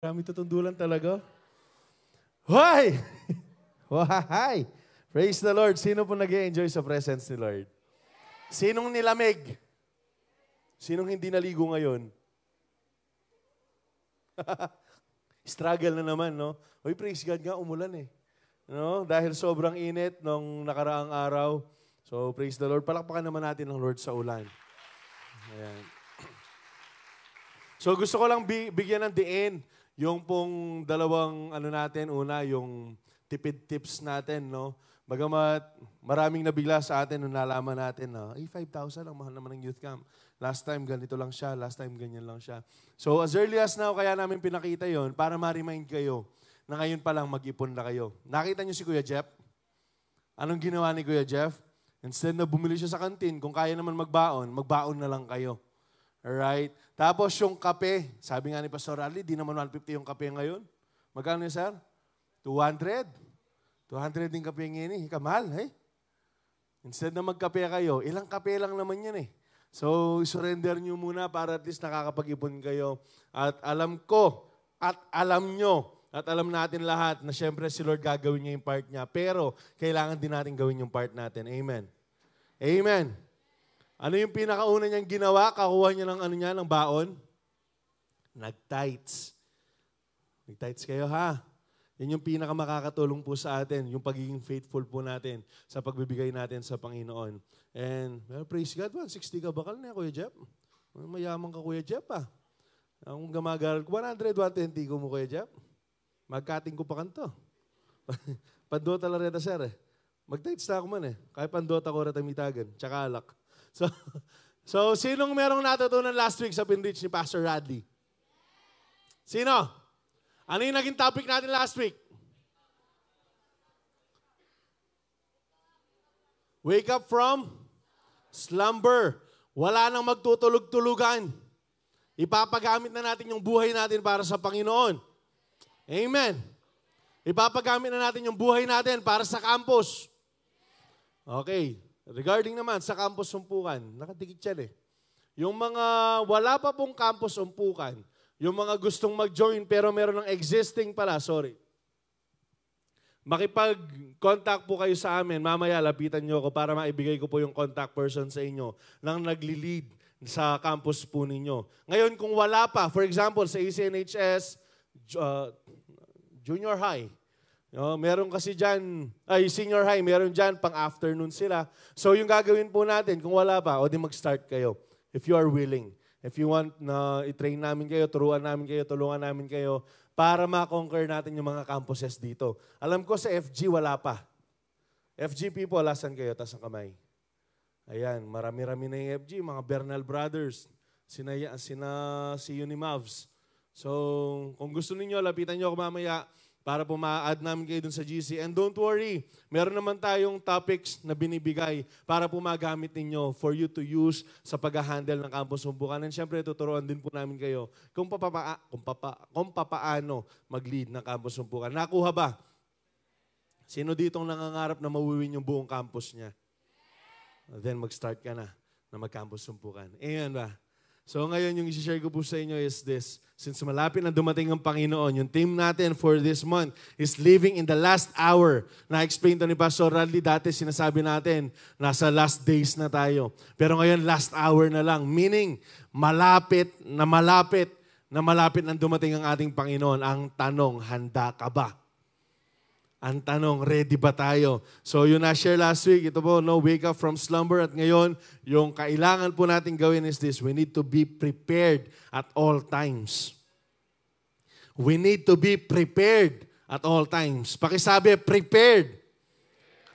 Marami tutundulan talaga. Hoy! Why? Praise the Lord. Sino po nag-e-enjoy sa presence ni Lord? Sinong nilamig? Sinong hindi naligo ngayon? Struggle na naman, no? Hoy, praise God nga, umulan eh. No? Dahil sobrang init nung nakaraang araw. So, praise the Lord. Palakpakan naman natin ng Lord sa ulan. Ayan. So, gusto ko lang bigyan ng diin yung pong dalawang natin. Una, yung tipid tips natin, no? Bagamat maraming nabigla sa atin nung nalaman natin na, 5,000 ang mahal naman ng youth camp. Last time, ganito lang siya. Last time, ganyan lang siya. So, as early as now, kaya namin pinakita yon para ma-remind kayo na ngayon pa lang mag-ipon na kayo. Nakita niyo si Kuya Jeff? Anong ginawa ni Kuya Jeff? Instead na bumili siya sa kantin, kung kaya naman magbaon na lang kayo. Alright? Tapos yung kape, sabi nga ni Pastor Ali, di naman 150 yung kape ngayon. Magkano yun, sir? 200. 200 din kape ngayon eh. Kamahal, eh? Instead na magkape kayo, ilang kape lang naman yan eh. So, surrender nyo muna para at least nakakapag-ipon kayo. At alam ko, at alam nyo, at alam natin lahat na syempre si Lord gagawin niya yung part niya. Pero, kailangan din natin gawin yung part natin. Amen. Amen. Ano yung pinakauna niyang ginawa? Kakuha niya ng baon? Nag-tights. Nag-tights kayo, ha? Yan yung pinakamakakatulong po sa atin, yung pagiging faithful po natin sa pagbibigay natin sa Panginoon. And, well, praise God, 160 ka bakal na, Kuya Jeff. Mayaman ka, Kuya Jeff, ha? Ang gamagaral ko, 100, 120 ko mo, Kuya Jeff. Magkating ko pa kanto. Pandota la reta, sir, eh. Mag-tights na ako man, eh. Kaya pandota ko reta mitagan, tsaka alak. So, sinong merong natutunan last week sa Pinrich ni Pastor Radley? Sino? Ano yung naging topic natin last week? Wake up from slumber. Wala nang magtutulog-tulugan. Ipapagamit na natin yung buhay natin para sa Panginoon. Amen. Ipapagamit na natin yung buhay natin para sa campus. Okay. Regarding naman sa campus sumpukan, nakadikit yan eh. Yung mga wala pa pong campus sumpukan, yung mga gustong mag-join pero meron ng existing pala, makipag-contact po kayo sa amin. Mamaya, lapitan nyo ako para maibigay ko po yung contact person sa inyo nang nagli-lead sa campus po ninyo. Ngayon, kung wala pa, for example, sa ACNHS, junior high, meron kasi dyan, senior high, meron dyan, pang-afternoon sila. So yung gagawin po natin, kung wala pa, o di mag-start kayo, if you are willing. If you want na i-train namin kayo, turuan namin kayo, tulungan namin kayo, para ma-conquer natin yung mga campuses dito. Alam ko sa FG, wala pa. FG people, asan kayo? Taas ang kamay. Ayan, marami-rami na yung FG, mga Bernal Brothers, si Unimavs. So, kung gusto niyo lapitan niyo ako mamaya, para po ma-add namin kayo dun sa GC. And don't worry, meron naman tayong topics na binibigay para po magamit ninyo for you to use sa pag-handle ng campus sumpukan. And syempre, tuturuan din po namin kayo kung papaano mag-lead ng campus sumpukan. Nakuha ba? Sino ditong nangangarap na mawiwin yung buong campus niya? Then mag-start ka na mag-campus sumpukan. Amen ba? So ngayon, yung isi-share ko po sa inyo is this. Since malapit na dumating ang Panginoon, yung theme natin for this month is living in the last hour. Na-explain to ni Pastor Radley, dati sinasabi natin, nasa last days na tayo. Pero ngayon, last hour na lang. Meaning, malapit na dumating ang ating Panginoon. Ang tanong, handa ka ba? Ang tanong, ready ba tayo? So yun na-share last week, ito po, wake up from slumber. At ngayon, yung kailangan po natin gawin is this, we need to be prepared at all times. We need to be prepared at all times. Pakisabi, prepared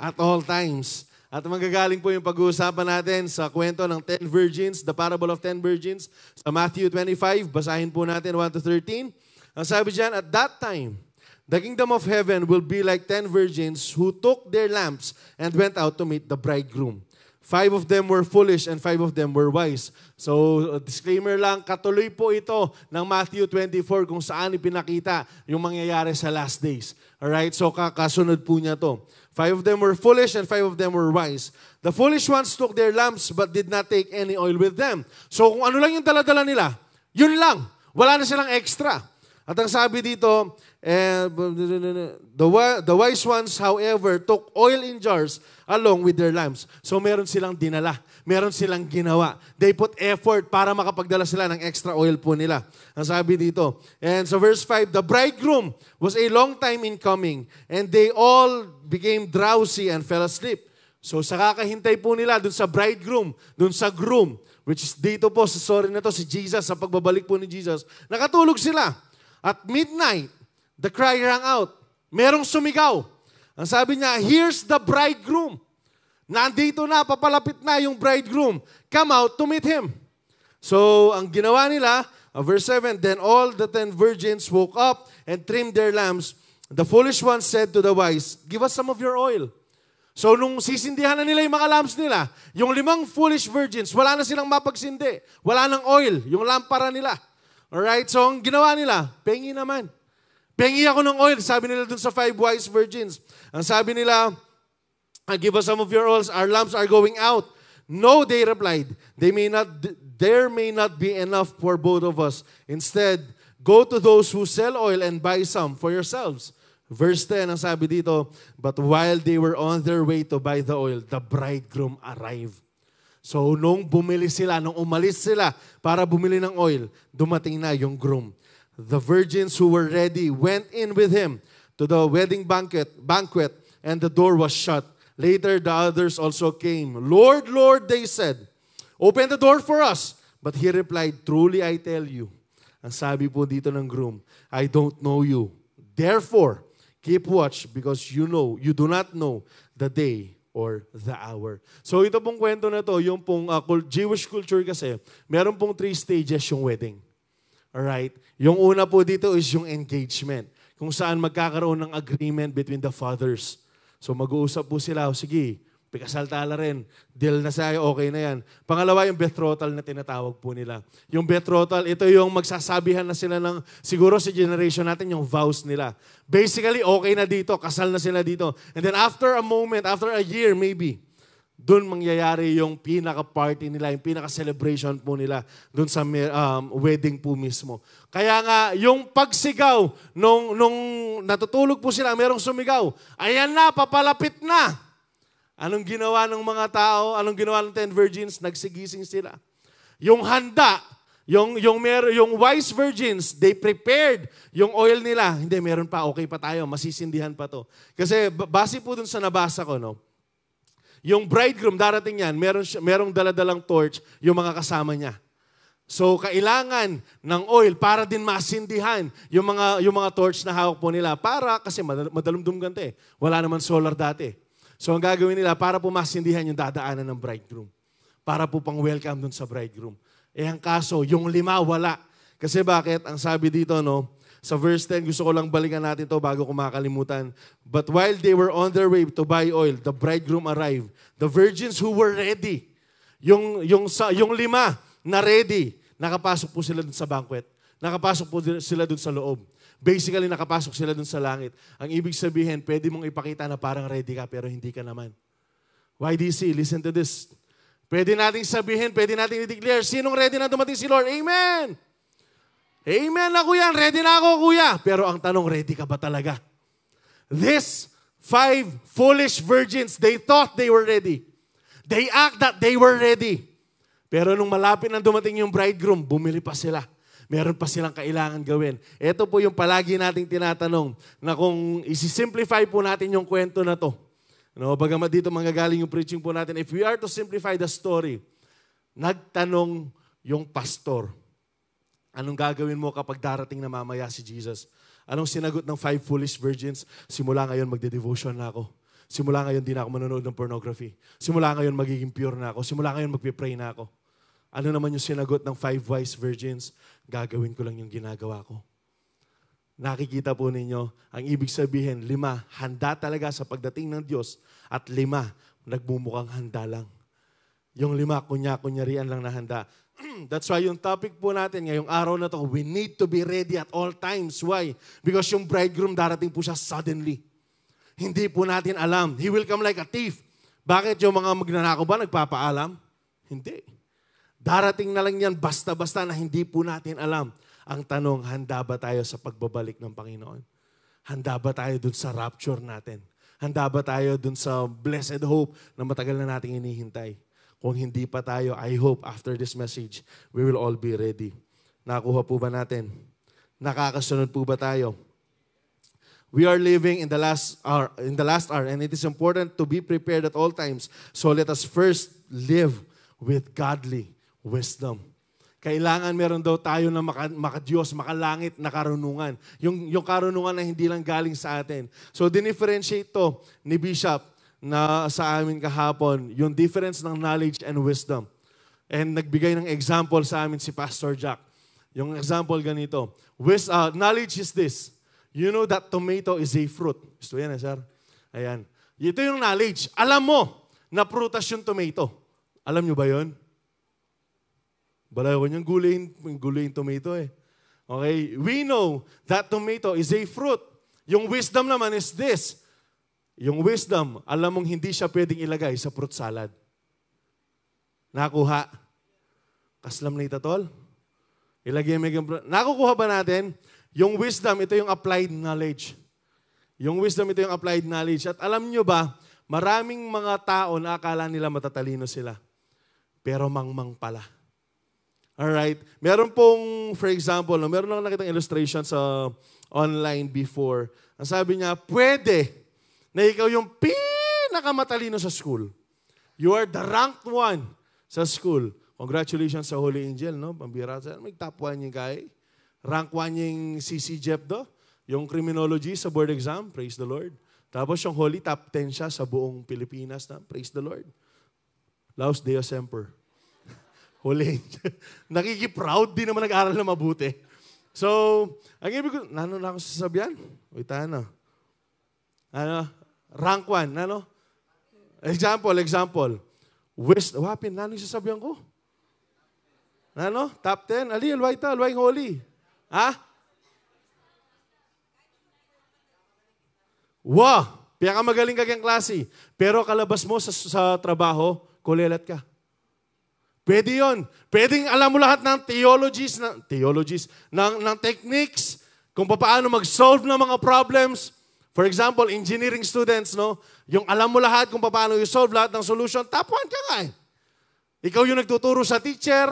at all times. At magagaling po yung pag-uusapan natin sa kwento ng 10 virgins, the parable of 10 virgins, sa Matthew 25, basahin po natin 1-13. Ang sabi dyan, at that time, the kingdom of heaven will be like 10 virgins who took their lamps and went out to meet the bridegroom. 5 of them were foolish and 5 of them were wise. So, disclaimer lang, katuloy po ito ng Matthew 24 kung saan ipinakita yung mangyayari sa last days. Alright? So, kasunod po niya to. 5 of them were foolish and 5 of them were wise. The foolish ones took their lamps but did not take any oil with them. So, kung ano lang yung dala-dala nila, yun lang. Wala na silang extra. At ang sabi dito, the wise ones, however, took oil in jars along with their lamps. So meron silang dinala. Meron silang ginawa. They put effort para makapagdala sila ng extra oil po nila. Ang sabi dito. And so verse 5, the bridegroom was a long time in coming, and they all became drowsy and fell asleep. So sa kakahintay po nila dun sa bridegroom, dun sa groom, which is dito po sa story na to, si Jesus, sa pagbabalik po ni Jesus, nakatulog sila. At midnight, the cry rang out. Merong sumigaw. Ang sabi niya, here's the bridegroom. Nandito na, papalapit na yung bridegroom. Come out to meet him. So, ang ginawa nila, verse 7, then all the 10 virgins woke up and trimmed their lamps. The foolish ones said to the wise, give us some of your oil. So, nung sisindihan na nila yung mga lamps nila, yung 5 foolish virgins, wala na silang mapagsindi. Wala nang oil, yung lampara nila. Alright, so ang ginawa nila, pengi naman. Pengi ako ng oil, sabi nila dun sa 5 wise virgins. Ang sabi nila, give us some of your oils, our lamps are going out. No, they replied, there may not be enough for both of us. Instead, go to those who sell oil and buy some for yourselves. Verse 10, ang sabi dito, but while they were on their way to buy the oil, the bridegroom arrived. So, nung bumili sila, nung umalis sila para bumili ng oil, dumating na yung groom. The virgins who were ready went in with him to the wedding banquet, and the door was shut. Later, the others also came. Lord, Lord, they said, open the door for us. But he replied, truly I tell you, ang sabi po dito ng groom, I don't know you. Therefore, keep watch because you do not know the day or the hour. So ito pong kwento na to, yung pong Jewish culture kasi, meron pong 3 stages yung wedding. Alright? Yung una po dito is yung engagement, kung saan magkakaroon ng agreement between the fathers. So mag-uusap po sila, sige, pikasal tala rin, deal na sa'yo, okay na yan. Pangalawa, yung betrothal na tinatawag po nila. Yung betrothal, ito yung magsasabihan na sila ng, siguro sa generation natin, yung vows nila. Basically, okay na dito, kasal na sila dito. And then after a moment, after a year maybe, dun mangyayari yung pinaka-party nila, yung pinaka-celebration po nila dun sa wedding po mismo. Kaya nga, yung pagsigaw, nung natutulog po sila, merong sumigaw, ayan na, papalapit na. Anong ginawa ng mga tao? Anong ginawa ng 10 virgins? Nagsigising sila. Yung handa, yung wise virgins, they prepared yung oil nila. Hindi, meron pa, okay pa tayo, masisindihan pa to. Kasi base po dun sa nabasa ko, no? Yung bridegroom, darating yan, merong daladalang torch yung mga kasama niya. So, kailangan ng oil para din masindihan yung mga torch na hawak po nila. Para, kasi madalumdum ganito eh. Wala naman solar dati. So, ang gagawin nila, para po masindihan yung dadaanan ng bridegroom. Para po pang welcome dun sa bridegroom. Eh, ang kaso, yung 5, wala. Kasi bakit? Ang sabi dito, no? Sa verse 10, gusto ko lang balikan natin to bago ko makalimutan. But while they were on their way to buy oil, the bridegroom arrived. The virgins who were ready, yung 5 na ready, nakapasok po sila dun sa banquet. Nakapasok po sila dun sa loob. Basically, nakapasok sila dun sa langit. Ang ibig sabihin, pwede mong ipakita na parang ready ka, pero hindi ka naman. YDC, listen to this. Pwede nating sabihin, pwede nating i-declare, sinong ready na dumating si Lord? Amen! Amen na kuya, ready na ako kuya. Pero ang tanong, ready ka ba talaga? These 5 foolish virgins, they thought they were ready. They act that they were ready. Pero nung malapit na dumating yung bridegroom, bumili pa sila. Meron pa silang kailangan gawin. Ito po yung palagi nating tinatanong na kung isi-simplify po natin yung kwento na to. No, bagamat dito manggagaling yung preaching po natin, if we are to simplify the story, nagtanong yung pastor, anong gagawin mo kapag darating na mamaya si Jesus? Anong sinagot ng 5 foolish virgins? Simula ngayon magde-devotion na ako. Simula ngayon di na ako manonood ng pornography. Simula ngayon magiging pure na ako. Simula ngayon magpipray na ako. Ano naman yung sinagot ng 5 wise virgins? Gagawin ko lang yung ginagawa ko. Nakikita po ninyo, ang ibig sabihin, 5, handa talaga sa pagdating ng Diyos, at 5, nagmumukhang handa lang. Yung 5, kunya-kunyarian lang na handa. That's why yung topic po natin ngayong araw na to, we need to be ready at all times. Why? Because yung bridegroom darating po siya suddenly. Hindi po natin alam. He will come like a thief. Bakit yung mga magnanakaw ba nagpapaalam? Hindi. Darating na lang yan basta-basta na hindi po natin alam. Ang tanong, handa ba tayo sa pagbabalik ng Panginoon? Handa ba tayo dun sa rapture natin? Handa ba tayo dun sa blessed hope na matagal na nating inihintay? Kung hindi pa tayo, I hope after this message, we will all be ready. Nakuha po ba natin? Nakakasunod po ba tayo? We are living in the last hour, and it is important to be prepared at all times. So let us first live with godly wisdom. Kailangan meron daw tayo na makadiyos, makalangit na karunungan. Yung karunungan na hindi lang galing sa atin. So, dinifferentiate to ni Bishop na sa amin kahapon, yung difference ng knowledge and wisdom. And nagbigay ng example sa amin si Pastor Jack. Yung example ganito. Knowledge is this. You know that tomato is a fruit. Gusto yan sir? Ayan. Ito yung knowledge. Alam mo na prutas yung tomato. Alam nyo ba yun? Balay ko niyang gulay yung tomato eh. Okay? We know that tomato is a fruit. Yung wisdom naman is this. Yung wisdom, alam mong hindi siya pwedeng ilagay sa fruit salad. Nakuha? Kaslam na itatol? Ilagay mo yung... Nakukuha ba natin? Yung wisdom, ito yung applied knowledge. Yung wisdom, ito yung applied knowledge. At alam nyo ba, maraming mga tao na akala nila matatalino sila. Pero mangmang pala. Alright? Meron pong, for example, meron lang nakitang illustration sa online before. Ang sabi niya, pwede na ikaw yung pinakamatalino sa school. You are the ranked one sa school. Congratulations sa Holy Angel, no? Pambira sa may top 1 yung kay. Rank 1 yung CC Jeff do. Yung criminology sa board exam, praise the Lord. Tapos yung Holy, top 10 siya sa buong Pilipinas, na praise the Lord. Laos Deo Semper. Holy Angel. Nakiki-proud din naman nag-aral na mabuti. So, ang ibig ko, ano na ako sasabihan? Wait, ano? Rank 1, ano? Example. Wapin, ano yung sasabihan ko? Ano? Top 10? Ali, alway holy. Ha? Wow! Pinakamagaling ka kang klase. Pero kalabas mo sa trabaho, kulelat ka. Pwede yun. Pwedeng alam mo lahat ng theologies, ng techniques, kung paano mag-solve ng mga problems. For example, engineering students, no? Yung alam mo lahat kung paano i-solve lahat ng solution, top 1 ka nga eh. Ikaw yung nagtuturo sa teacher,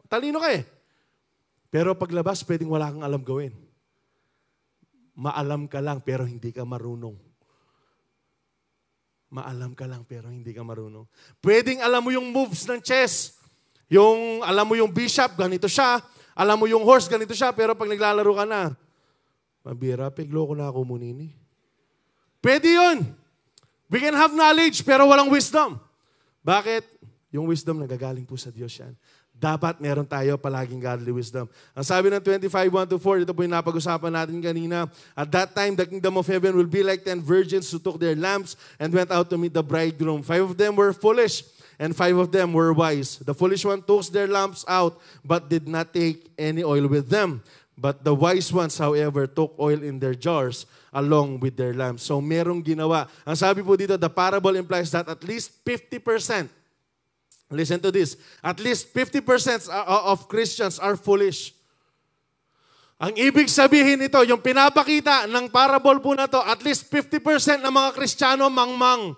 talino ka eh. Pero paglabas, pwedeng wala kang alam gawin. Maalam ka lang, pero hindi ka marunong. Maalam ka lang, pero hindi ka marunong. Pwedeng alam mo yung moves ng chess. Yung, alam mo yung bishop, ganito siya. Alam mo yung horse, ganito siya. Pero pag naglalaro ka na, mabira, pigloko na ako munini. Pwede yun. We can have knowledge, pero walang wisdom. Bakit? Yung wisdom nagagaling po sa Diyos yan. Dapat meron tayo palaging godly wisdom. Ang sabi ng 25:1-4, ito po yung napag-usapan natin kanina. At that time, the kingdom of heaven will be like 10 virgins who took their lamps and went out to meet the bridegroom. 5 of them were foolish, and 5 of them were wise. The foolish one took their lamps out, but did not take any oil with them. But the wise ones, however, took oil in their jars along with their lamps. So merong ginawa. Ang sabi po dito, the parable implies that at least 50%, listen to this, at least 50% of Christians are foolish. Ang ibig sabihin nito, yung pinapakita ng parable po na to, at least 50% ng mga Kristiyano mangmang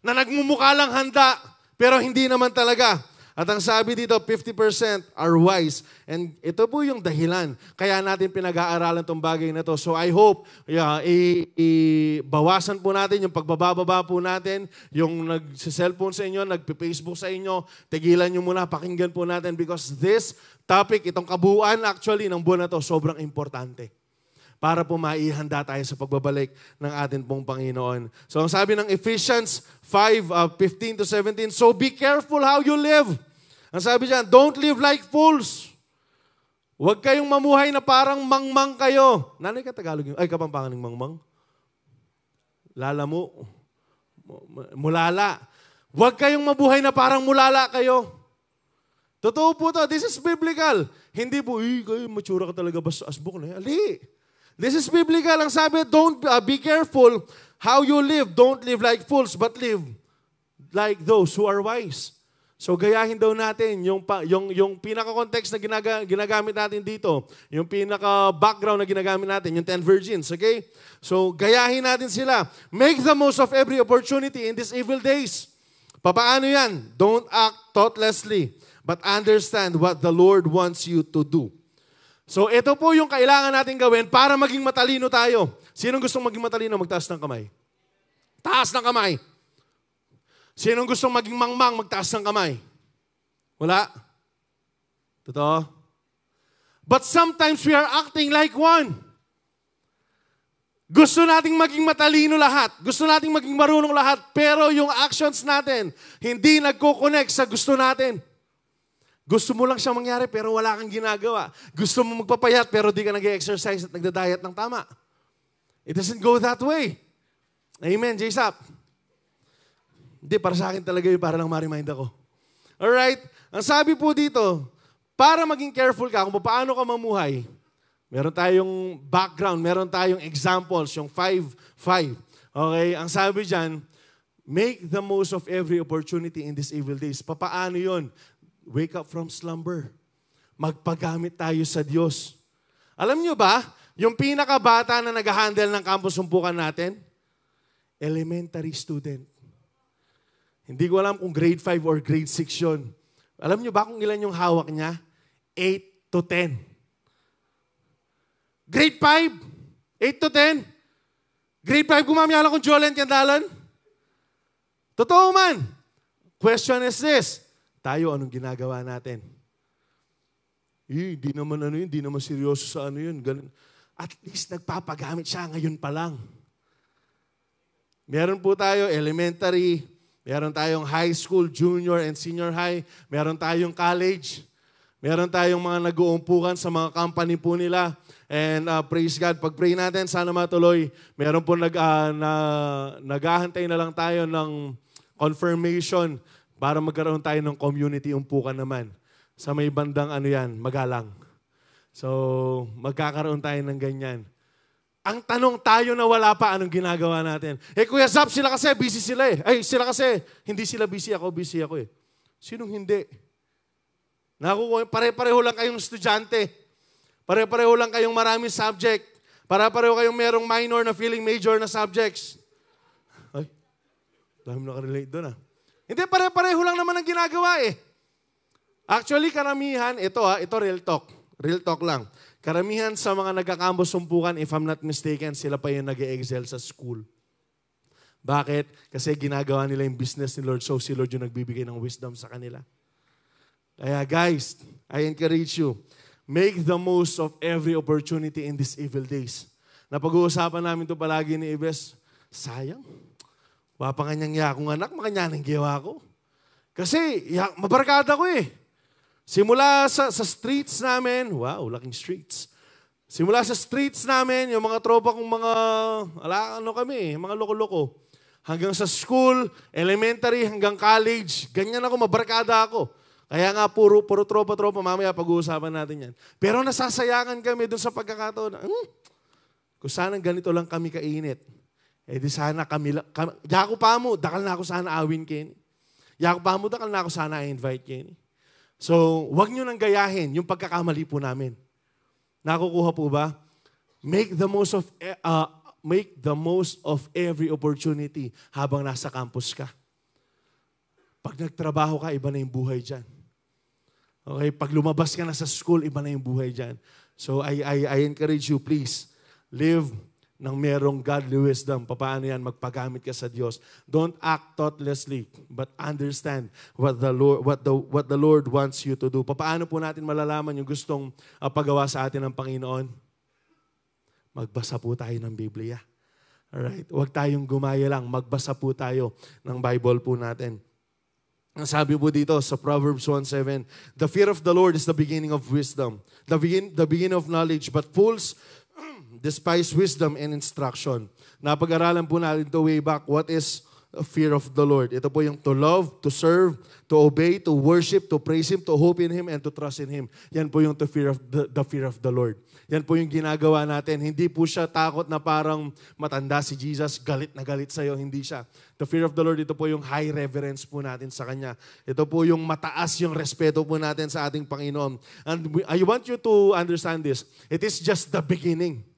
na nagmumukha lang handa, pero hindi naman talaga. At ang sabi dito, 50% are wise. And ito po yung dahilan. Kaya natin pinag-aaralan itong bagay na to. So I hope, bawasan po natin yung pagbababa po natin, yung nag-cellphone sa inyo, nag-Facebook sa inyo, tigilan nyo muna, pakinggan po natin because this topic, itong kabuuan actually ng buwan na to, sobrang importante. Para po maihanda tayo sa pagbabalik ng atin pong Panginoon. So ang sabi ng Ephesians 5:15-17, so be careful how you live. Ang sabi diyan, don't live like fools. Huwag kayong mamuhay na parang mangmang kayo. Nanay ka Tagalog yun? Ay, Kapampangan ng mangmang? Lalamu. Mulala. Huwag kayong mabuhay na parang mulala kayo. Totoo po to. This is biblical. Hindi po, kayo matsura ka talaga basta asbok na yan. Ali. This is biblical. Ang sabi, don't be careful how you live. Don't live like fools, but live like those who are wise. So gayahin daw natin yung pinaka-context na ginagamit natin dito, yung pinaka-background na ginagamit natin, yung 10 virgins, okay? So gayahin natin sila. Make the most of every opportunity in these evil days. Papaano yan? Don't act thoughtlessly, but understand what the Lord wants you to do. So ito po yung kailangan natin gawin para maging matalino tayo. Sinong gustong maging matalino? Magtaas ng kamay. Taas ng kamay. Sinong gustong maging mangmang, magtaas ng kamay? Wala? Totoo? But sometimes we are acting like one. Gusto nating maging matalino lahat. Gusto nating maging marunong lahat. Pero yung actions natin, hindi nagko-connect sa gusto natin. Gusto mo lang siyang mangyari pero wala kang ginagawa. Gusto mo magpapayat pero di ka nag-exercise at nagda-diet ng tama. It doesn't go that way. Amen, J-Sap. Hindi, para sa akin talaga yun, para lang ma-remind ako. Alright? Ang sabi po dito, para maging careful ka kung paano ka mamuhay, meron tayong background, meron tayong examples, yung 5. Okay? Ang sabi dyan, make the most of every opportunity in these evil days. Papaano yun? Wake up from slumber. Magpagamit tayo sa Diyos. Alam nyo ba, yung pinakabata na nag-handle ng campus sumpukan natin, elementary student. Hindi ko alam kung grade 5 or grade 6 yun. Alam nyo ba kung ilan yung hawak niya? 8 to 10. Grade 5? 8 to 10? Grade 5, gumamiyala kong Jolent Yandalan? Totoo man. Question is this. Tayo, anong ginagawa natin? Hindi naman seryoso sa ano yun. Ganun. At least nagpapagamit siya ngayon pa lang. Meron po tayo elementary, meron tayong high school, junior and senior high, meron tayong college, meron tayong mga nag-uumpukan sa mga company po nila. And praise God, pag-pray natin, sana matuloy. Meron po naghahantay na lang tayo ng confirmation para magkaroon tayo ng community umpukan naman. Sa may bandang Magalang. So, magkakaroon tayo ng ganyan. Ang tanong tayo na wala pa, anong ginagawa natin? Kuya Zap, sila kasi, busy sila eh. Sila kasi, hindi sila busy ako eh. Sinong hindi? Pare-pareho lang kayong estudyante. Pare-pareho lang kayong maraming subject. Pare-pareho kayong merong minor na feeling major na subjects. Dami nakarelate doon ah. Hindi, pare-pareho lang naman ang ginagawa eh. Actually, karamihan, ito real talk. Real talk lang. Karamihan sa mga nagkakambos sumpukan, if I'm not mistaken, sila pa yung nag-excel sa school. Bakit? Kasi ginagawa nila yung business ni Lord, so si Lord yung nagbibigay ng wisdom sa kanila. Kaya guys, I encourage you, make the most of every opportunity in these evil days. Napag-uusapan namin ito palagi ni Ives, sayang. Wapa kanyang yakong anak, makanyanang giyawa ko. Kasi, mabarkada ko eh. Simula sa streets namin, wow, laking streets. Simula sa streets namin, yung mga tropa kong mga loko-loko. Hanggang sa school, elementary, hanggang college, ganyan ako, mabarkada ako. Kaya nga, puro tropa-tropa, mamaya pag-uusapan natin yan. Pero nasasayangan kami dun sa pagkakataon. Kung sana ganito lang kami kainit, di sana kami Yako pa mo, dakal na ako sana awin kayo. Yako pa mo, dakal na ako sana i-invite kayo. So, wag nyo nang gayahin yung pagkakamali po namin. Nakukuha po ba? Make the most of every opportunity habang nasa campus ka. Pag nagtrabaho ka, iba na yung buhay dyan. Okay? Pag lumabas ka na sa school, iba na yung buhay dyan. So, I encourage you, please, live ng merong godly wisdom. Paano yan? Magpagamit ka sa Diyos. Don't act thoughtlessly, but understand what the Lord wants you to do. Paano po natin malalaman yung gustong pagawa sa atin ng Panginoon? Magbasa po tayo ng Biblia. Alright? Huwag tayong gumaya lang. Magbasa po tayo ng Bible po natin. Ang sabi po dito sa Proverbs 1:7, the fear of the Lord is the beginning of wisdom, the beginning of knowledge, but fools despise wisdom and instruction. Napag-aralan po natin ito way back. What is fear of the Lord. Ito po yung to love, to serve, to obey, to worship, to praise Him, to hope in Him, and to trust in Him. Yan po yung the fear of the Lord. Yan po yung ginagawa natin. Hindi po siya takot na parang matanda si Jesus, galit na galit sa'yo. Hindi siya. The fear of the Lord, ito po yung high reverence po natin sa Kanya. Ito po yung mataas yung respeto po natin sa ating Panginoon. And I want you to understand this. It is just the beginning.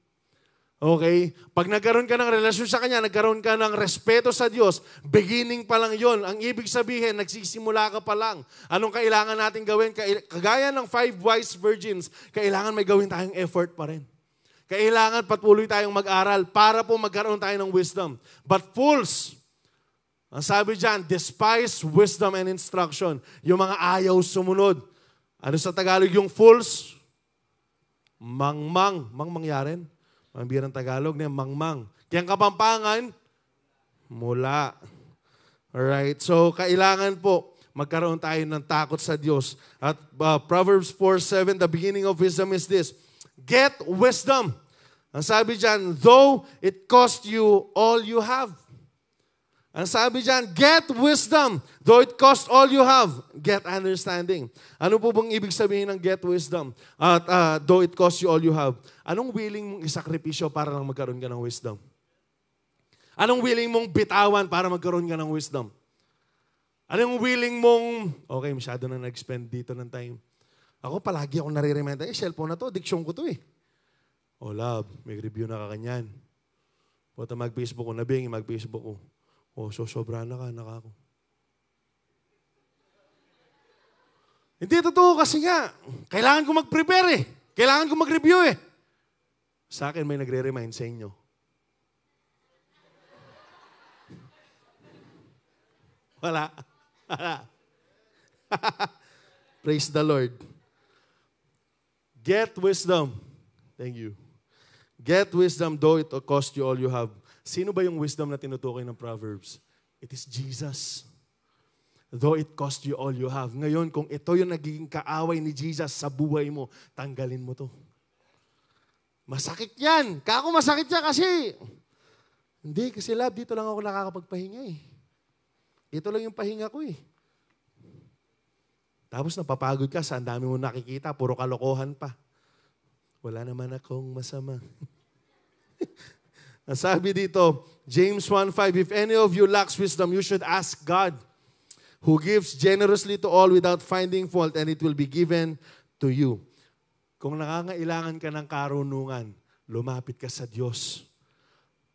Okay? Pag nagkaroon ka ng relasyon sa Kanya, nagkaroon ka ng respeto sa Diyos, beginning pa lang yon. Ang ibig sabihin, nagsisimula ka pa lang. Anong kailangan natin gawin? Kagaya ng 5 wise virgins, kailangan may gawin tayong effort pa rin. Kailangan patuloy tayong mag-aral para po magkaroon tayo ng wisdom. But fools, ang sabi dyan, despise wisdom and instruction. Yung mga ayaw sumunod. Ano sa Tagalog yung fools? Mangmang. Mangmangyarin? Ang birang Tagalog niya, mangmang. Kiyang Kapampangan, mula. Alright, so kailangan po magkaroon tayo ng takot sa Diyos. At Proverbs 4:7, the beginning of wisdom is this, get wisdom. Ang sabi dyan, though it cost you all you have. Ang sabi dyan, get wisdom. Though it cost all you have, get understanding. Ano po bang ibig sabihin ng get wisdom? At though it cost you all you have. Anong willing mong isakripisyo para lang magkaroon ka ng wisdom? Anong willing mong bitawan para magkaroon ka ng wisdom? Anong willing mong, okay, masyado na nag-spend dito ng time. Ako palagi akong nare-remind, cellphone na to, diksyon ko to eh. Oh, love, may review na kakanyan. Puta mag-Facebook ko, nabingi mag-Facebook ko. Oh, so sobra na ka, nakako. Hindi totoo kasi nga. Kailangan ko mag-prepare eh. Kailangan ko mag-review eh. Sa akin may nagre-remind sa inyo. Wala. Praise the Lord. Get wisdom. Thank you. Get wisdom though it cost you all you have. Sino ba yung wisdom na tinutukoy ng Proverbs? It is Jesus. Though it cost you all you have. Ngayon, kung ito yung nagiging kaaway ni Jesus sa buhay mo, tanggalin mo to. Masakit yan. Kako masakit yan kasi. Hindi, kasi love, dito lang ako nakakapagpahinga eh. Ito lang yung pahinga ko eh. Tapos napapagod ka, sa ang dami mo nakikita, puro kalokohan pa. Wala naman akong masama. Sabi dito, James 1:5, if any of you lacks wisdom, you should ask God, who gives generously to all without finding fault, and it will be given to you. Kung nangangailangan ka ng karunungan, lumapit ka sa Diyos.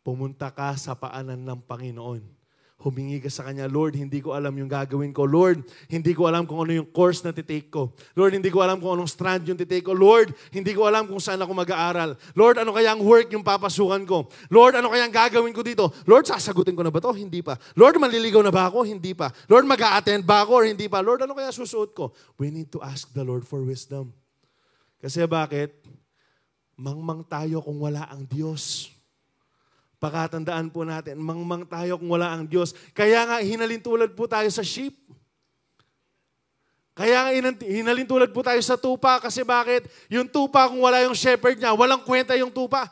Pumunta ka sa paanan ng Panginoon. Humingi ka sa Kanya, Lord, hindi ko alam yung gagawin ko. Lord, hindi ko alam kung ano yung course na titake ko. Lord, hindi ko alam kung anong strand yung titake ko. Lord, hindi ko alam kung saan ako mag-aaral. Lord, ano kaya ang work yung papasukan ko? Lord, ano kaya ang gagawin ko dito? Lord, sasagutin ko na ba to? Hindi pa. Lord, maliligaw na ba ako? Hindi pa. Lord, mag-a-attend ba ako or hindi pa? Lord, ano kaya susuot ko? We need to ask the Lord for wisdom. Kasi bakit? Mangmang tayo kung wala ang Diyos. Pakatandaan po natin, mangmang tayo kung wala ang Diyos. Kaya nga, hinalintulad po tayo sa sheep. Kaya nga, hinalintulad po tayo sa tupa. Kasi bakit? Yung tupa, kung wala yung shepherd niya, walang kwenta yung tupa.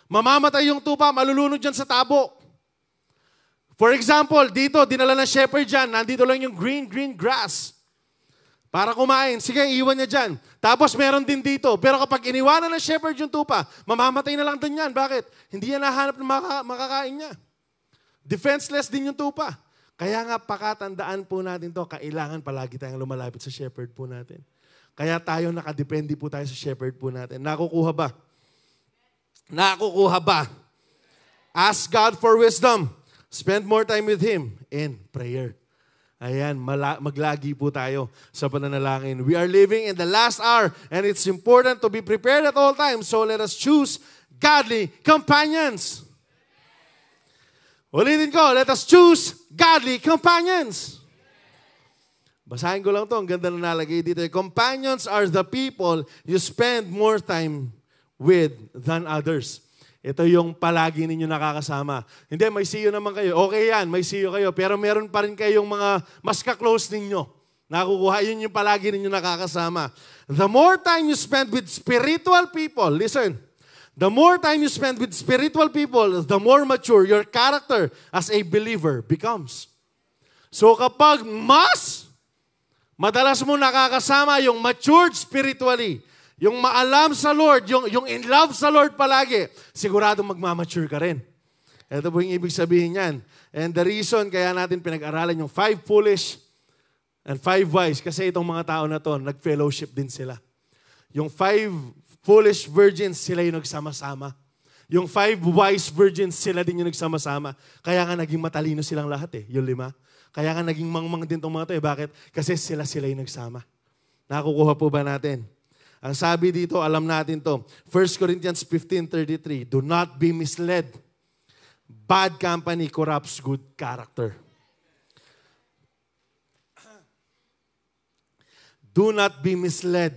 Mamamatay yung tupa, malulunod dyan sa tabo. For example, dito, dinala ng shepherd dyan, nandito lang yung green grass. Para kumain. Sige, iwan niya dyan. Tapos meron din dito. Pero kapag iniwanan ng shepherd yung tupa, mamamatay na lang din yan. Bakit? Hindi yan nahanap ng makakain niya. Defenseless din yung tupa. Kaya nga, pakatandaan po natin to, kailangan palagi tayong lumalapit sa shepherd po natin. Kaya tayo nakadepende po tayo sa shepherd po natin. Nakukuha ba? Nakukuha ba? Ask God for wisdom. Spend more time with Him in prayer. Ayan, maglagi po tayo sa pananalangin. We are living in the last hour and it's important to be prepared at all times. So let us choose godly companions. Ulitin ko, let us choose godly companions. Basahin ko lang to, ang ganda na nalagay dito. Companions are the people you spend more time with than others. Ito yung palagi ninyo nakakasama. Hindi, may CEO naman kayo. Okay yan, may CEO kayo. Pero meron pa rin kayong mga mas ka-close ninyo. Nakukuha, yun yung palagi ninyo nakakasama. The more time you spend with spiritual people, listen, The more time you spend with spiritual people, the more mature your character as a believer becomes. So kapag madalas mo nakakasama yung matured spiritually, yung maalam sa Lord, yung in love sa Lord palagi, sigurado magmamature ka rin. Ito po yung ibig sabihin yan. And the reason kaya natin pinag-aralan yung 5 foolish and 5 wise, kasi itong mga tao na to, nag-fellowship din sila. Yung 5 foolish virgins, sila yung nagsama-sama. Yung 5 wise virgins, sila din yung nagsama-sama. Kaya nga naging matalino silang lahat yung 5. Kaya nga naging mangmang din itong mga to Bakit? Kasi sila yung nagsama. Nakukuha po ba natin? Ang sabi dito, alam natin to. 1 Corinthians 15:33, do not be misled. Bad company corrupts good character. Do not be misled.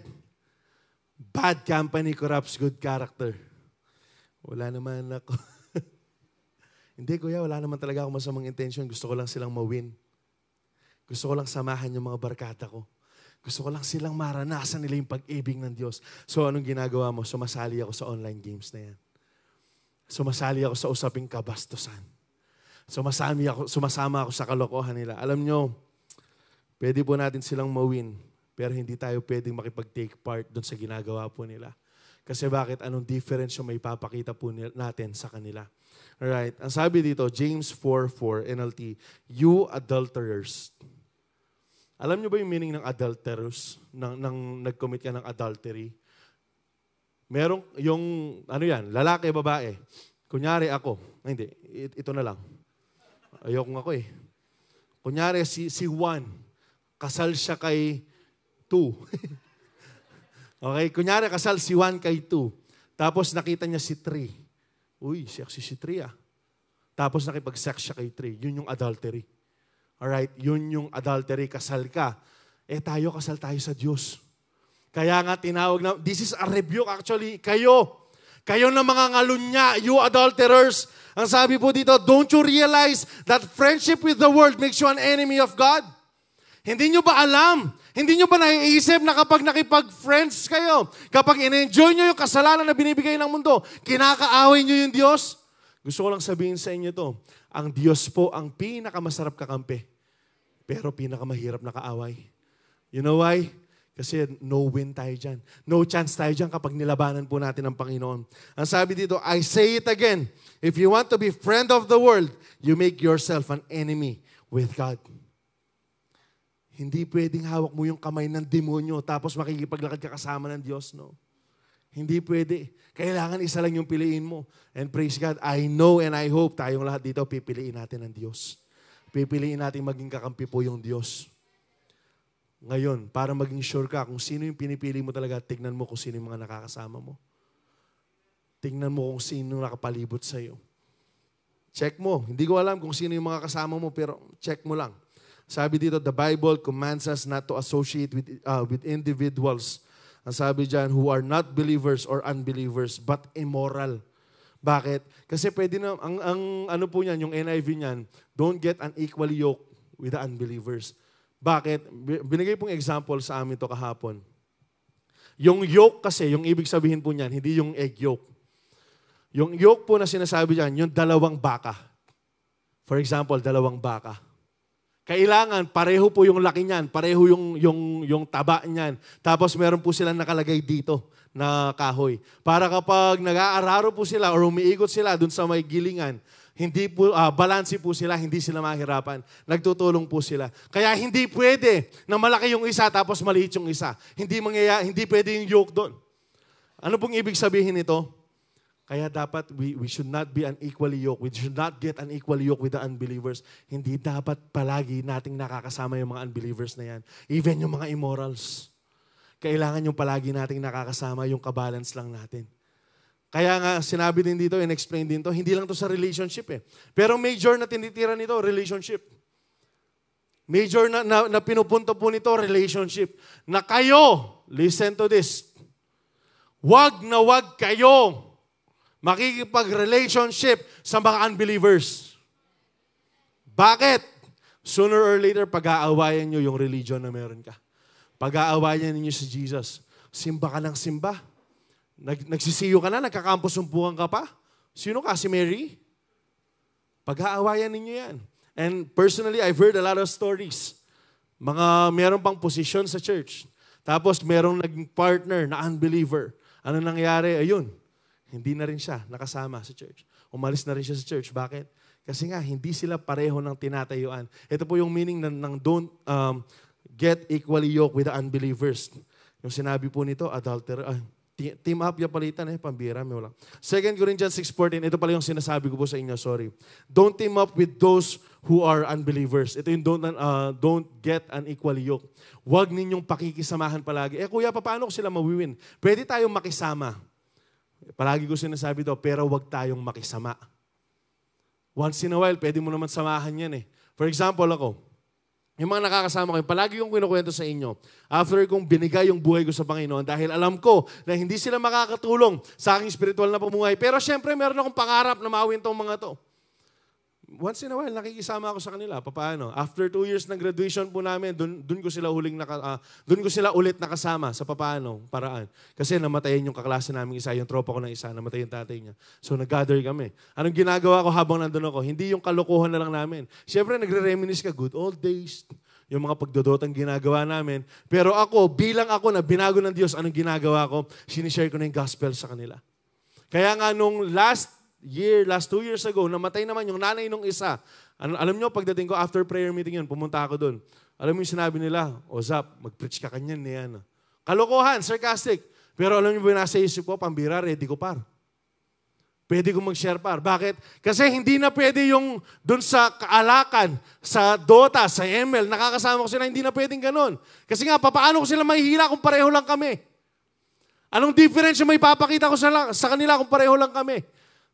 Bad company corrupts good character. Wala naman ako. Hindi, kuya, wala naman talaga ako masamang intention. Gusto ko lang silang mawin. Gusto ko lang samahan yung mga barkada ko. Gusto ko lang silang maranasan nila yung pag-ibig ng Diyos. So, anong ginagawa mo? Sumasali ako sa online games na yan. Sumasali ako sa usaping kabastusan. Sumasama ako sa kalokohan nila. Alam nyo, pwede po natin silang mawin, pero hindi tayo pwedeng makipag-take part doon sa ginagawa po nila. Kasi bakit? Anong difference yung may papakita po natin sa kanila? Alright. Ang sabi dito, James 4:4 NLT, you adulterers. Alam nyo ba yung meaning ng adulterous? Nang nag-commit ka ng adultery? Merong yung, lalaki, babae. Kunyari ako. Hindi, ito na lang. Ayokong ako Kunyari si Juan, kasal siya kay 2. Okay, kunyari kasal si Juan kay 2. Tapos nakita niya si 3. Uy, sexy si 3 Tapos nakipag-sex siya kay 3. Yun yung adultery. Alright, yun yung adultery, kasal ka. Tayo, kasal tayo sa Diyos. Kaya nga tinawag na, this is a rebuke actually, kayo na mga ngalunya, you adulterers. Ang sabi po dito, don't you realize that friendship with the world makes you an enemy of God? Hindi nyo ba alam? Hindi nyo ba naiisip na kapag nakipag-friends kayo, kapag in-enjoy nyo yung kasalanan na binibigay ng mundo, kinakaaway nyo yung Diyos? Gusto ko lang sabihin sa inyo to, ang Diyos po ang pinakamasarap kakampi, pero pinakamahirap na kaaway. You know why? Kasi no win tayo dyan. No chance tayo dyan kapag nilabanan po natin ang Panginoon. Ang sabi dito, I say it again, if you want to be friend of the world, you make yourself an enemy with God. Hindi pwedeng hawak mo yung kamay ng demonyo tapos makikipaglakad ka kasama ng Diyos, no? Hindi pwede. Kailangan isa lang yung piliin mo. And praise God, I know and I hope tayong lahat dito, pipiliin natin ang Diyos. Pipiliin natin maging kakampi po yung Diyos. Ngayon, para maging sure ka kung sino yung pinipili mo talaga, tignan mo kung sino yung mga nakakasama mo. Tignan mo kung sino nakapalibot sa'yo. Check mo. Hindi ko alam kung sino yung mga kasama mo, pero check mo lang. Sabi dito, the Bible commands us not to associate with individuals. Ang sabi dyan, who are not believers or unbelievers, but immoral. Bakit? Kasi pwede na, ang ano po niyan, yung NIV niyan, don't get unequally yoked with the unbelievers. Bakit? Binigay pong example sa amin to kahapon. Yung yoke kasi, yung ibig sabihin po niyan, hindi yung egg yolk. Yung yoke po na sinasabi dyan, yung 2 baka. For example, 2 baka. Kailangan, pareho po yung laki niyan, pareho yung taba niyan. Tapos meron po silang nakalagay dito na kahoy. Para kapag nag-aararo po sila or umiikot sila dun sa may gilingan, hindi po, balanse po sila, hindi sila mahirapan. Nagtutulong po sila. Kaya hindi pwede na malaki yung isa tapos maliit yung isa. Hindi pwede yung yoke doon. Ano pong ibig sabihin nito? Kaya dapat we should not be unequally yoked. We should not get unequally yoked with the unbelievers. Hindi dapat palagi nating nakakasama yung mga unbelievers na yan. Even yung mga immorals. Kailangan yung palagi nating nakakasama, yung kabalance lang natin. Kaya nga, sinabi din dito, and-explain din to, hindi lang to sa relationship Pero major na tinitira nito, relationship. Major na pinupunto po nito, relationship. Na kayo, listen to this, wag na wag kayo makikipag-relationship sa mga unbelievers. Bakit? Sooner or later, pag-aawayan nyo yung religion na meron ka. Pag-aawayan ninyo si Jesus. Simba ka ng simba. Nagsisiyo ka na, nagkakampus-sumpukan ka pa? Sino ka? Si Mary? Pag-aawayan ninyo yan. And personally, I've heard a lot of stories. Meron pang position sa church. Tapos merong naging partner na unbeliever. Ano nangyari? Ayun, hindi na rin siya nakasama sa church. Umalis na rin siya sa church. Bakit? Kasi nga, hindi sila pareho ng tinatayuan. Ito po yung meaning ng don't get equally yoked with the unbelievers. Yung sinabi po nito, adulterer. Team up, yung palitan pambira. May wala. 2 Corinthians 6:14, ito pala yung sinasabi ko po sa inyo, sorry. Don't team up with those who are unbelievers. Ito yung don't get unequally yoked. Huwag ninyong pakikisamahan palagi. Kuya, paano ko sila mawiwin? Pwede tayong makisama. Palagi ko sinasabi to, pero huwag tayong makisama. Once in a while, pwede mo naman samahan yan For example, ako, yung mga nakakasama ko, palagi kong kinukwento sa inyo, after kong binigay yung buhay ko sa Panginoon, dahil alam ko na hindi sila makakatulong sa aking spiritual na pamumuhay. Pero syempre, meron akong pangarap na mawin tong mga to. Once in a while, nakikisama ako sa kanila. Paano? After 2 years ng graduation po namin, dun ko sila ulit nakasama sa paano, paraan. Kasi namatayin yung kaklase namin isa, yung tropa ko ng isa, namatay yung tatay niya. So nag-gather kami. Anong ginagawa ko habang nandun ako? Hindi yung kalokohan na lang namin. Siyempre, nagre-reminisce ka, good old days, yung mga pagdodotang ginagawa namin. Pero bilang ako na binago ng Diyos, anong ginagawa ko? Sinishare ko na yung gospel sa kanila. Kaya nga nung last 2 years ago, namatay naman yung nanay nung isa. Alam nyo, pagdating ko, after prayer meeting yun, pumunta ako doon. Alam mo yung sinabi nila, Zap, mag-preach ka kanyan niyan. Kalokohan, sarcastic. Pero alam nyo ba yung nasa isip ko, pambira, ready ko par. Pwede ko mag-share par. Bakit? Kasi hindi na pwede yung doon sa kaalakan, sa Dota, sa ML, nakakasama ko sila, hindi na pwedeng ganun. Kasi nga, paano ko sila mahihila kung pareho lang kami? Anong difference yung may papakita ko sa kanila kung pareho lang kami?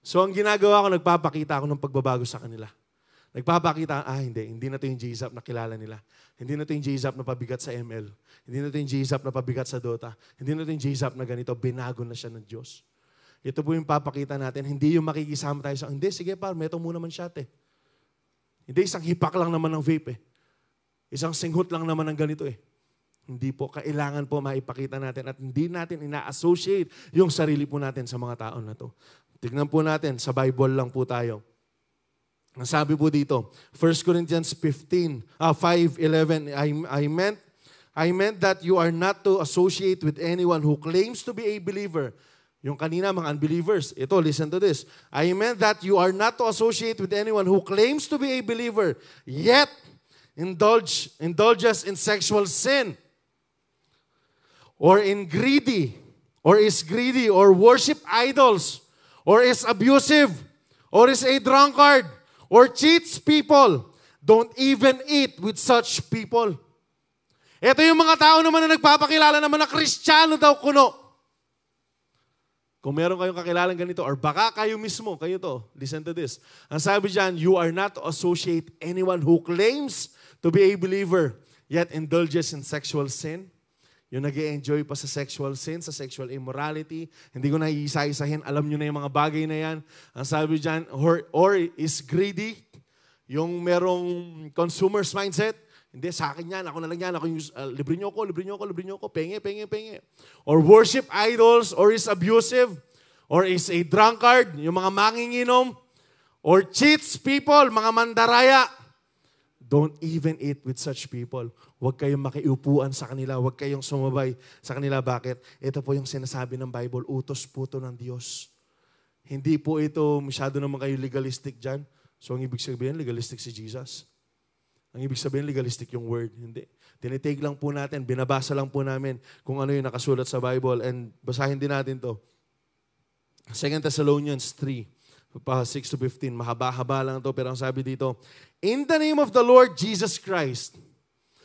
So, ang ginagawa ko, nagpapakita ako ng pagbabago sa kanila. Nagpapakita, hindi na ito yung J-Zap na kilala nila. Hindi na ito yung J-Zap na pabigat sa ML. Hindi na ito yung J-Zap na pabigat sa Dota. Hindi na ito yung J-Zap na ganito, binago na siya ng Diyos. Ito po yung papakita natin. Hindi yung makikisama tayo sa, hindi, sige par, meto muna man shot Hindi, isang hipak lang naman ng vape Isang singhot lang naman ng ganito Hindi po, kailangan po maipakita natin at hindi natin ina-associate yung sarili po natin sa mga taon na to. Tignan po natin, sa Bible lang po tayo. Ang sabi po dito, 1 Corinthians 5:11, I meant that you are not to associate with anyone who claims to be a believer. Yung kanina, mga unbelievers. Ito, listen to this. I meant that you are not to associate with anyone who claims to be a believer, yet indulges in sexual sin, or is greedy, or worship idols, or is abusive, or is a drunkard, or cheats people. Don't even eat with such people. Ito yung mga tao naman na nagpapakilala naman na Kristiyano daw kuno. Kung meron kayong kakilalang ganito, or baka kayo mismo, kayo to, listen to this. Ang sabi dyan, you are not to associate anyone who claims to be a believer, yet indulges in sexual sin. Yung nag-i-enjoy pa sa sexual sin, sa sexual immorality. Hindi ko na iisa-isahin. Alam nyo na yung mga bagay na yan. Ang sabi dyan, or is greedy. Yung merong consumer's mindset. Hindi, sa akin yan. Ako na lang yan. Libre nyo ko. Penge. Or worship idols. Or is abusive. Or is a drunkard. Yung mga manginginom. Or cheats people. Mga mandaraya. Don't even eat with such people. Huwag kayong makiupuan sa kanila. Huwag kayong sumabay sa kanila. Bakit? Ito po yung sinasabi ng Bible. Utos po ito ng Diyos. Hindi po ito masyado naman kayo legalistic dyan. So ang ibig sabihin, legalistic si Jesus. Ang ibig sabihin, legalistic yung word. Hindi. Tinitake lang po natin, binabasa lang po namin kung ano yung nakasulat sa Bible. And basahin din natin to. 2 Thessalonians 3. 6-15, mahaba-haba lang ito, pero ang sabi dito, in the name of the Lord Jesus Christ,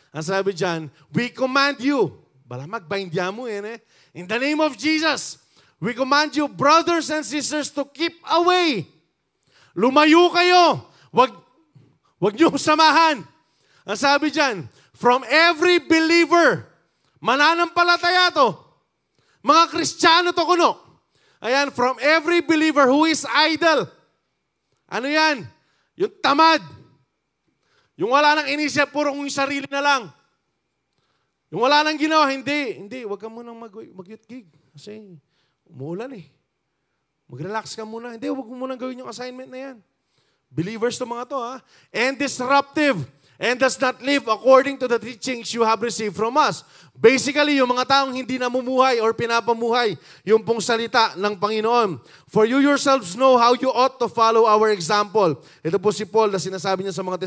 ang sabi dyan, we command you, bala magbaindya mo in the name of Jesus, we command you, brothers and sisters, to keep away. Lumayo kayo, wag niyo samahan. Ang sabi dyan, from every believer, mananampalataya to, mga Kristiyano to kuno. Ayan, from every believer who is idle. Ano yan? Yung tamad. Yung wala nang inisip, puro yung sarili na lang. Yung wala nang ginawa, hindi. Huwag ka munang mag-youth gig. Kasi Umuulan eh. Mag-relax ka muna. Hindi, huwag mo muna gawin yung assignment na yan. Believers to mga to, ha? And disruptive. And does not live according to the teachings you have received from us. Basically, yung mga taong hindi namumuhay or pinapamuhay yung pong salita ng Panginoon. For you yourselves know how you ought to follow our example. Ito po si Paul na sinasabi niya sa mga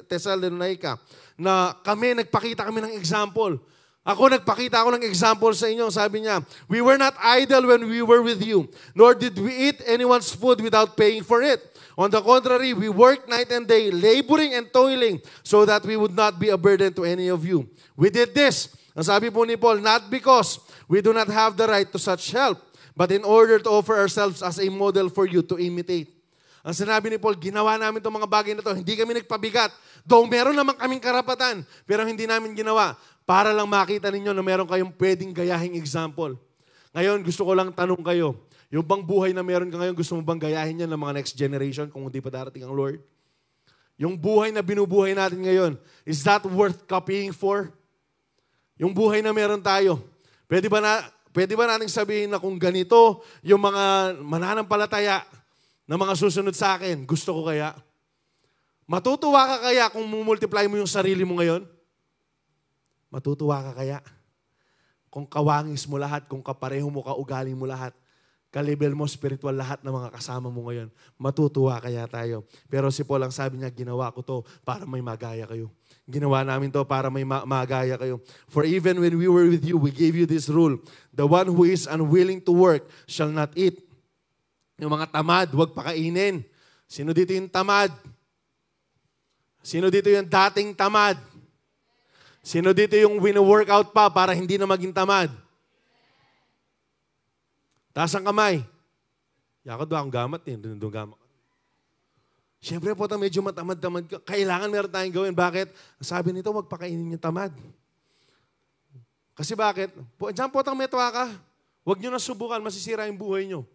Thessalonica na nagpakita kami ng example. Nagpakita ako ng example sa inyo. Sabi niya, we were not idle when we were with you, nor did we eat anyone's food without paying for it. On the contrary, we worked night and day, laboring and toiling, so that we would not be a burden to any of you. We did this, ang sabi po ni Paul, not because we do not have the right to such help, but in order to offer ourselves as a model for you to imitate. Ang sinabi ni Paul, ginawa namin itong mga bagay na ito. Hindi kami nagpabigat. Though meron naman kaming karapatan, pero hindi namin ginawa para lang makita ninyo na meron kayong pwedeng gayahing example. Ngayon, gusto ko lang tanong kayo, yung bang buhay na meron ka ngayon, gusto mo bang gayahin yan ng mga next generation kung hindi pa darating ang Lord? Yung buhay na binubuhay natin ngayon, is that worth copying for? Yung buhay na meron tayo, pwede ba nating sabihin na kung ganito, yung mga mananampalataya na mga susunod sa akin, gusto ko kaya? Matutuwa ka kaya kung multiply mo yung sarili mo ngayon? Matutuwa ka kaya? Kung kawangis mo lahat, kung kapareho mo, kaugali mo lahat, ka-level mo, spiritual lahat ng mga kasama mo ngayon, matutuwa kaya tayo. Pero si Paul ang sabi niya, ginawa ko to para may magaya kayo. Ginawa namin to para may magaya kayo. For even when we were with you, we gave you this rule. The one who is unwilling to work shall not eat. Yung mga tamad, huwag pakainin. Sino dito yung tamad? Sino dito yung dating tamad? Sino dito yung wino-workout pa para hindi na maging tamad? Taas ang kamay. Yakad ba akong gamat? Doon gamat. Siyempre po, medyo matamad-tamad ka. Kailangan meron tayong gawin. Bakit? Sabi nito, wag pakainin yung tamad. Kasi bakit? Diyan po, metwa ka. Huwag nyo na subukan, masisira yung buhay nyo.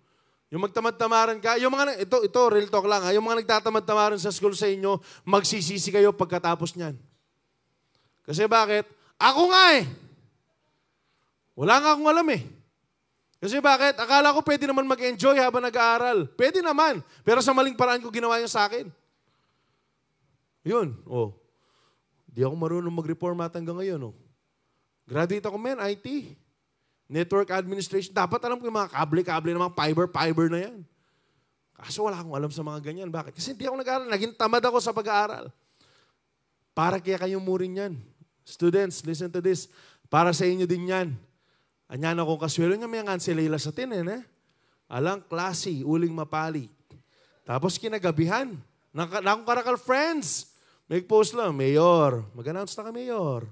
Yung magtamad-tamaran ka, yung mga, ito, real talk lang, yung mga nagtatamad-tamaran sa school sa inyo, magsisisi kayo pagkatapos niyan. Kasi bakit? Ako nga eh. Wala nga akong alam eh. Kasi bakit? Akala ko pwede naman mag-enjoy habang nag-aaral. Pwede naman. Pero sa maling paraan ko ginawa yun sa akin. Yun. Di ako marunong mag-reformat hanggang ngayon. Graduate ako, IT. Network administration. Dapat alam ko yung mga kable-kable na mga fiber na yan. Kaso wala akong alam sa mga ganyan. Bakit? Kasi hindi ako nag-aaral. Naging tamad ako sa pag-aaral. Para kaya kayong murin yan. Students, listen to this. Para sa inyo din yan. Anyan akong kaswelo niya, may ngansilayla sa tinin, eh. Alang klase, uling mapali. Tapos kinagabihan. Nakong karakal friends. May post lang, Mayor. Mag-announce na ka, Mayor.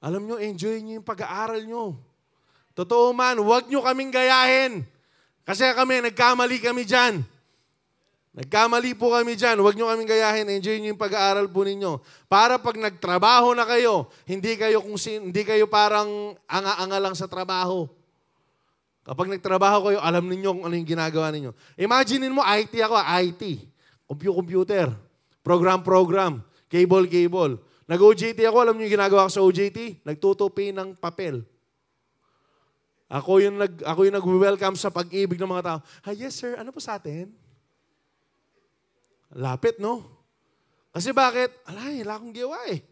Alam nyo, enjoy nyo yung pag-aaral nyo. Totoo man, huwag nyo kaming gayahin. Kasi nagkamali kami dyan. Nagkamali po kami dyan. Huwag nyo kaming gayahin. Enjoy nyo yung pag-aaral po ninyo. Para pag nagtrabaho na kayo, hindi kayo parang anga-anga lang sa trabaho. Kapag nagtrabaho kayo, alam ninyo kung ano yung ginagawa ninyo. Imagine mo, IT ako, IT. Computer. Program. Cable. Nag-OJT ako, alam niyo yung ginagawa ko sa OJT? Nagtutupi ng papel. Ako yung nag-welcome sa pag-ibig ng mga tao. Yes sir, ano po sa atin? Lapit, no? Kasi bakit? Wala akong gawa eh.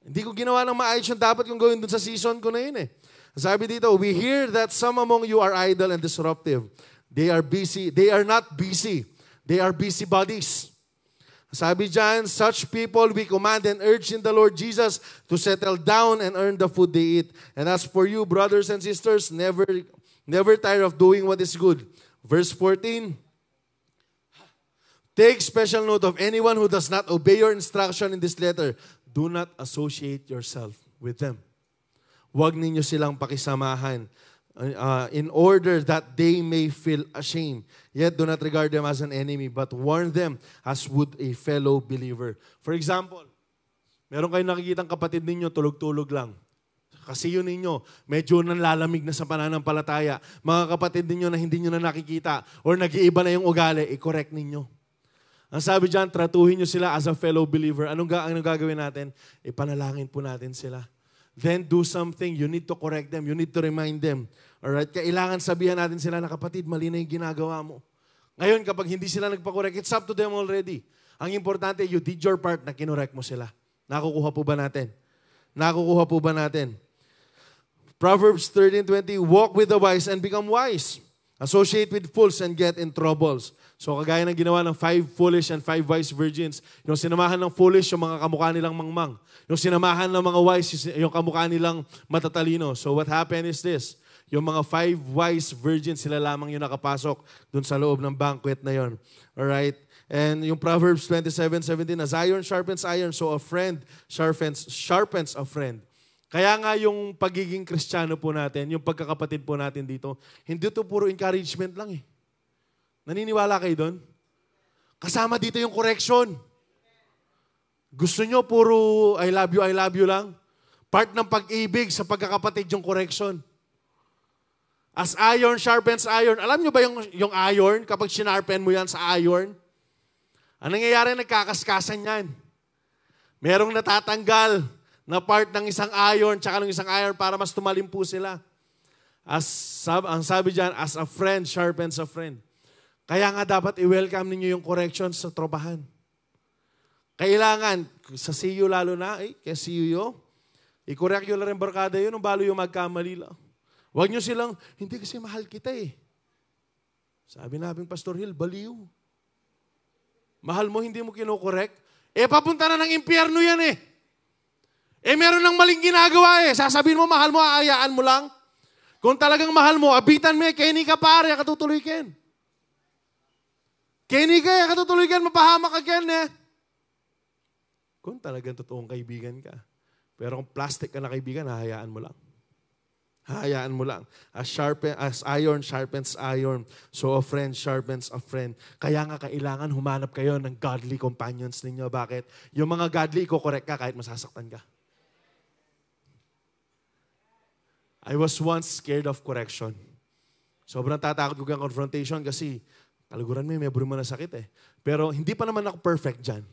Hindi ko ginawa ng maayos yung dapat kong gawin dun sa season ko na yun eh. Sabi dito, we hear that some among you are idle and disruptive. They are busy. They are not busy. They are busybodies. Sabi dyan, such people we command and urge in the Lord Jesus to settle down and earn the food they eat. And as for you, brothers and sisters, never tire of doing what is good. Verse 14, take special note of anyone who does not obey your instruction in this letter. Do not associate yourself with them. Huwag ninyo silang pakisamahan in order that they may feel ashamed. Yet do not regard them as an enemy, but warn them as would a fellow believer. For example, meron kayong nakikitang kapatid ninyo, tulog-tulog lang. Kasi yun ninyo, medyo nanlalamig na sa pananampalataya. Mga kapatid ninyo na hindi nyo na nakikita or nag-iiba na yung ugali, i-correct ninyo. Ang sabi dyan, tratuhin nyo sila as a fellow believer. Anong gagawin natin? Ipanalangin po natin sila. then do something. You need to correct them. You need to remind them. Alright? Kailangan sabihan natin sila na, kapatid, mali na yung ginagawa mo. Ngayon, kapag hindi sila nagpa-correct, it's up to them already. Ang importante, you did your part na kinorek mo sila. Nakukuha po ba natin? Nakukuha po ba natin? Proverbs 13:20, walk with the wise and become wise. Associate with fools and get in troubles. So kagaya ng ginawa ng 5 foolish and 5 wise virgins, yung sinamahan ng foolish, yung mga kamukha nilang mangmang. Yung sinamahan ng mga wise, yung kamukha nilang matatalino. So what happened is this, yung mga 5 wise virgins, sila lamang yung nakapasok dun sa loob ng banquet na yon. Alright? And yung Proverbs 27:17, as iron sharpens iron, so a friend sharpens a friend. Kaya nga yung pagiging Kristiyano po natin, yung pagkakapatid po natin dito, hindi to puro encouragement lang eh. Naniniwala kayo doon? Kasama dito yung correction. Gusto nyo puro I love you lang? Part ng pag-ibig sa pagkakapatid yung correction. As iron sharpens iron. Alam nyo ba yung iron, kapag sinarpen mo yan sa iron, ang nangyayari, nagkakaskasan yan. Merong natatanggal na part ng isang iron tsaka ng isang iron para mas tumalim po sila. Ang sabi dyan, as a friend sharpens a friend. Kaya nga dapat i-welcome ninyo yung correction sa tropahan. Kailangan, sa CU lalo na, kaya CU i-correct nyo na rin barkada yun, nung balo yung magkamali lang. Huwag nyo silang, hindi kasi mahal kita eh. Sabi namin, Pastor Hill, baliw. Mahal mo, hindi mo kinokorek. Papunta na ng impyerno yan eh. Meron ng maling ginagawa eh. Sasabihin mo, mahal mo, aayaan mo lang. Kung talagang mahal mo, abitan mo, kaya ka pare, katutuloy ken. Kaya ka, katutuloy ken, mapahamak ka ken eh. Kung talagang totoong kaibigan ka. Pero kung plastic ka na kaibigan, hahayaan mo lang. Hahayaan mo lang. As iron sharpens iron, so a friend sharpens a friend. Kaya nga kailangan humanap kayo ng godly companions ninyo. Bakit? Yung mga godly, iko-correct ka kahit masasaktan ka. I was once scared of correction. Sobrang tatakot ko ng confrontation kasi taliguran may buro mo na sakit eh. Pero hindi pa naman ako perfect dyan.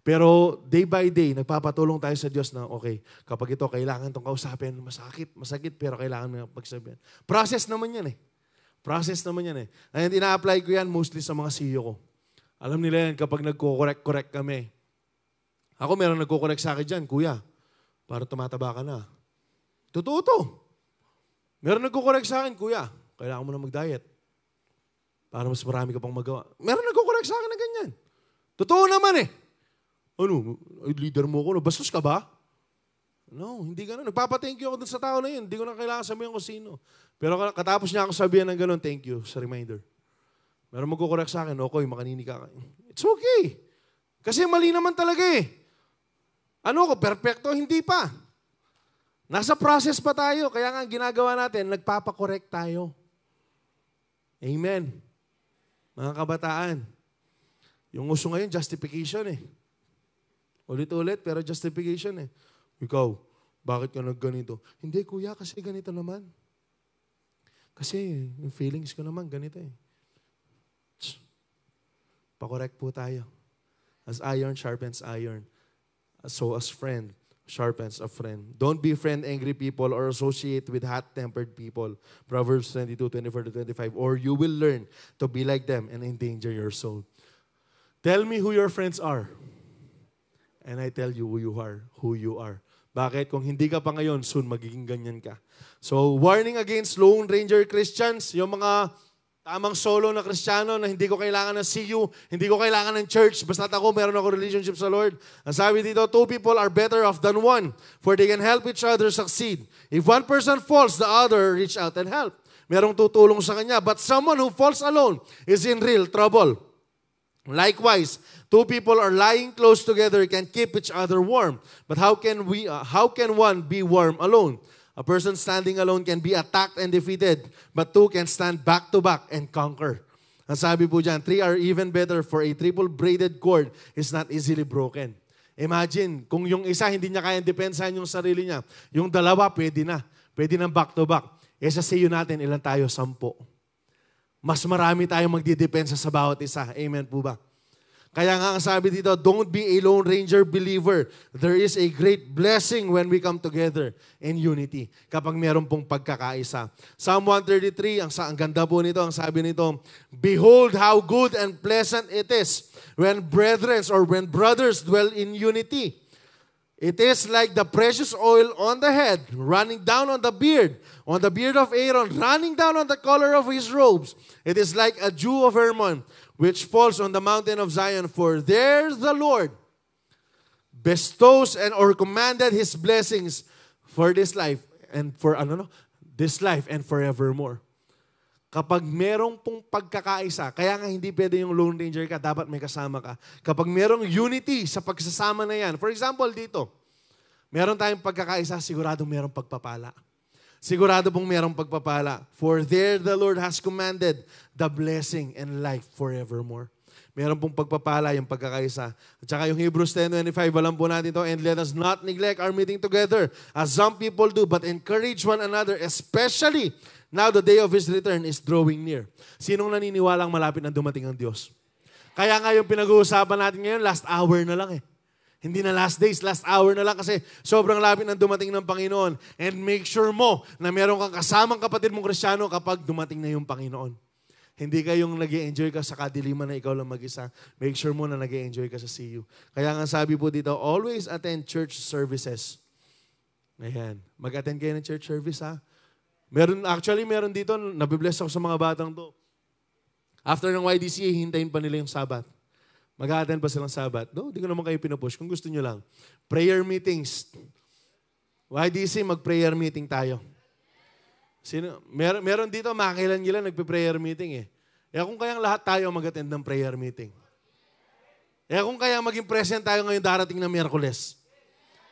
Pero day by day, nagpapatulong tayo sa Diyos na okay, kapag ito kailangan itong kausapin, masakit, pero kailangan mo pagsabihan. Process naman yan eh. Process naman yan eh. And ina-apply ko yan mostly sa mga CEO ko. Alam nila yan kapag nagko-correct kami. Ako meron nagko-correct sa akin dyan, kuya, para tumataba ka na. Totoo to. Meron nagko-correct sa akin, kuya, kailangan mo na mag-diet. Para mas marami ka pang magawa. Meron nagko-correct sa akin na ganyan. Totoo naman eh. Ano, leader mo ako, bastos ka ba? No, hindi gano'n. Nagpapa-thank you ako dun sa tao na yun. Hindi ko na kailangan sabihin ko sino. Pero katapos niya ako sabihin ng gano'n, thank you sa reminder. Meron magko-correct sa akin, okay, makanini ka. It's okay. Kasi mali naman talaga eh. Ano ko, perfecto? Hindi pa. Nasa process pa tayo. Kaya nga ginagawa natin, nagpapakorek tayo. Amen. Mga kabataan, yung uso ngayon, justification eh. Ulit-ulit, pero justification eh. Ikaw, bakit ka nagganito? Hindi, kuya, kasi ganito naman. Kasi yung feelings ko naman, ganito eh. Pakorek po tayo. As iron sharpens iron, so as friend sharpens a friend. Don't befriend angry people or associate with hot-tempered people. Proverbs 22:24-25. Or you will learn to be like them and endanger your soul. Tell me who your friends are. And I tell you who you are. Bakit? Kung hindi ka pa ngayon, soon magiging ganyan ka. So, warning against Lone Ranger Christians, yung mga tamang solo na Kristiyano na hindi ko kailangan ng CU, hindi ko kailangan ng church, basta ako meron ako relationship sa Lord. Ang sabi dito, 2 people are better off than one, for they can help each other succeed. If one person falls, the other reach out and help. Merong tutulong sa kanya. But someone who falls alone is in real trouble. Likewise, 2 people are lying close together can keep each other warm. But how can one be warm alone? A person standing alone can be attacked and defeated, but 2 can stand back to back and conquer. Ang sabi po dyan, 3 are even better, for a triple braided cord is not easily broken. Imagine, kung yung isa hindi niya kayang depensahan yung sarili niya, yung dalawa pwede na. Pwede ng back to back. Sa sayo natin, ilan tayo? 10. Mas marami tayong magdidepensa sa bawat isa. Amen po ba? Kaya nga ang sabi dito, don't be a Lone Ranger believer. There is a great blessing when we come together in unity. Kapag meron pong pagkakaisa. Psalm 133, ang ganda po nito, ang sabi nito, behold how good and pleasant it is when brethren or when brothers dwell in unity. It is like the precious oil on the head, running down on the beard of Aaron, running down on the collar of his robes. It is like a dew of Hermon, which falls on the mountain of Zion. For there the Lord bestows or commanded His blessings for this life and for this life and forevermore. Kapag merong pong pagkakaisa, kaya nga hindi pwede yung Lone Ranger ka, dapat may kasama ka. Kapag merong unity sa pagsasama na yan, for example dito, meron tayong pagkakaisa, siguradong merong pagpapala. Sigurado pong merong pagpapala. For there the Lord has commanded the blessing and life forevermore. Meron pong pagpapala yung pagkakaisa. At saka yung Hebrews 10:25, alam po natin ito, and let us not neglect our meeting together as some people do, but encourage one another, especially now the day of His return is drawing near. Sinong naniniwalang malapit na dumating ang Diyos? Kaya nga yung pinag-uusapan natin ngayon, last hour na lang eh. Hindi na last days, last hour na lang kasi sobrang lapit ng dumating ng Panginoon. And make sure mo na meron kang kasamang kapatid mong Kristiyano kapag dumating na yung Panginoon. Hindi kayong nag-i-enjoy ka sa kadiliman na ikaw lang mag-isa. Make sure mo na nag-i-enjoy ka sa CU. Kaya nga sabi po dito, always attend church services. Ayan. Mag-attend kayo ng church service ha. Meron dito, nabibless ako sa mga batang to. After ng YDCA, hintayin pa nila yung Sabat. Mag-a-attend pa silang Sabat. No, di ko naman kayo pinupush. Kung gusto nyo lang. Prayer meetings. YDC, mag-prayer meeting tayo. Meron dito, makilan nila nagpe-prayer meeting eh. Kung kayang lahat tayo mag-attend ng prayer meeting. Kung kayang maging present tayo ngayong darating na Miyerkules.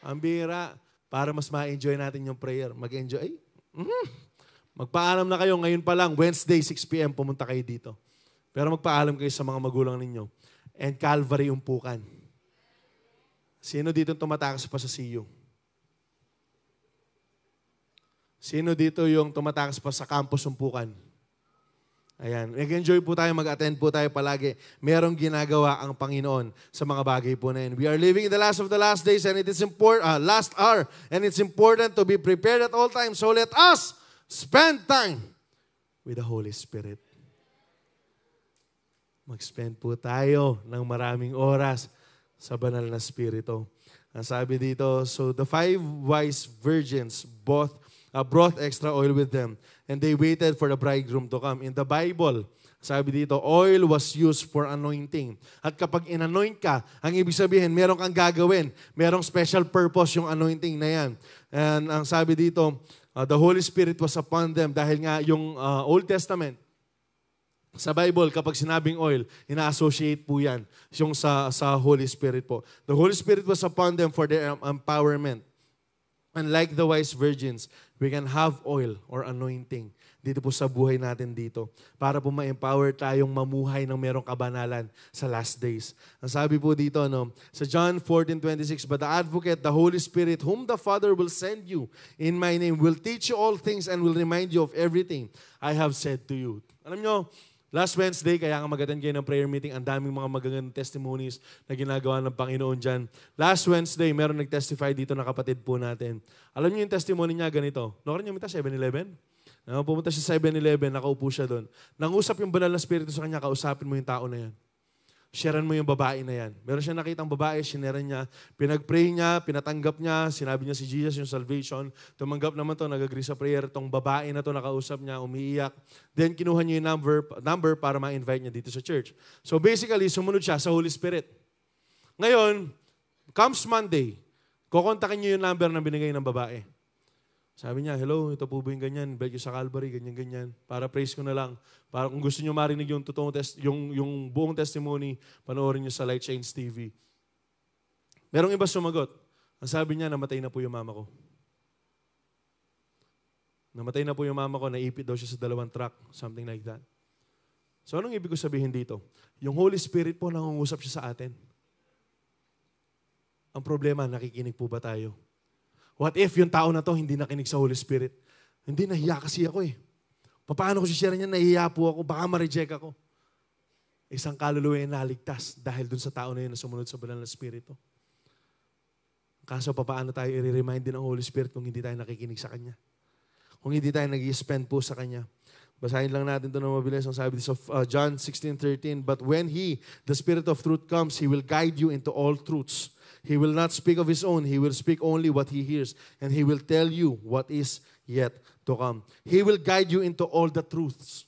Ang bira, para mas ma-enjoy natin yung prayer. Mag-enjoy. Magpaalam na kayo ngayon pa lang, Wednesday, 6 p.m. pumunta kayo dito. Pero magpaalam kayo sa mga magulang ninyo. And Calvary umpukan. Sino dito tumatakas pa sa CU? Sino dito yung tumatakas pa sa campus umpukan? Ayan. Mag-enjoy po tayo, mag-attend po tayo palagi. Merong ginagawa ang Panginoon sa mga bagay po na yun. We are living in the last of the last days and it is last hour. And it's important to be prepared at all times. So let us spend time with the Holy Spirit. Mag-spend po tayo ng maraming oras sa banal na Espiritu. Ang sabi dito, so the 5 wise virgins brought extra oil with them, and they waited for the bridegroom to come. In the Bible, sabi dito, oil was used for anointing. At kapag in-anoint ka, ang ibig sabihin, meron kang gagawin. Merong special purpose yung anointing na yan. And ang sabi dito, the Holy Spirit was upon them dahil nga yung Old Testament, sa Bible, kapag sinabing oil, ina-associate po yan yung sa Holy Spirit po. The Holy Spirit was upon them for their empowerment. And like the wise virgins, we can have oil or anointing dito po sa buhay natin dito para po ma-empower tayong mamuhay ng merong kabanalan sa last days. Ang sabi po dito, sa John 14:26, but the advocate, the Holy Spirit, whom the Father will send you in my name, will teach you all things and will remind you of everything I have said to you. Alam nyo, last Wednesday, kaya nga mag-attend kayo ng prayer meeting, ang daming mga magagandang testimonies na ginagawa ng Panginoon dyan. Last Wednesday, meron nag-testify dito na kapatid po natin. Alam niyo yung testimony niya ganito. Noon niyo mita 7-Eleven? Pumunta siya sa 7-Eleven, nakaupo siya doon. Nangusap yung banal na spirito sa kanya, kausapin mo yung tao na yan. Sharean mo yung babae na yan. Meron siya nakitang babae, shineran niya, pinag-pray niya, pinatanggap niya, sinabi niya si Jesus yung salvation. Tumanggap naman to, nag-agree sa prayer. Tong babae na to, nakausap niya, umiiyak. Then kinuha niya yung number para ma-invite niya dito sa church. So basically, sumunod siya sa Holy Spirit. Ngayon, comes Monday, kukontakin niyo yung number na binigay ng babae. Sabi niya, hello, ito po ba yung ganyan? Invite you sa Calvary, ganyan-ganyan. Para praise ko na lang. Para kung gusto niyo marinig yung totoong yung buong testimony, panoorin niyo sa Light Shines TV. Merong iba sumagot. Ang sabi niya, namatay na po yung mama ko. Namatay na po yung mama ko, naipit daw siya sa 2 truck, something like that. So anong ibig ko sabihin dito? Yung Holy Spirit po nangungusap siya sa atin. Ang problema, nakikinig po ba tayo? What if yung tao na to hindi nakinig sa Holy Spirit? Hindi, nahiya kasi ako eh. Paano ko si-share niya? Nahiya po ako. Baka ma-reject ako. Isang kaluluwa yung naligtas dahil dun sa tao na yun na sumunod sa banal na Espiritu. Kaso paano tayo i-remind din ng Holy Spirit kung hindi tayo nakikinig sa Kanya? Kung hindi tayo nag-i-spend po sa Kanya. Basahin lang natin ito na mabilis. Ang sabi dito sa John 16:13, "But when He, the Spirit of truth comes, He will guide you into all truths. He will not speak of His own. He will speak only what He hears. And He will tell you what is yet to come." He will guide you into all the truths.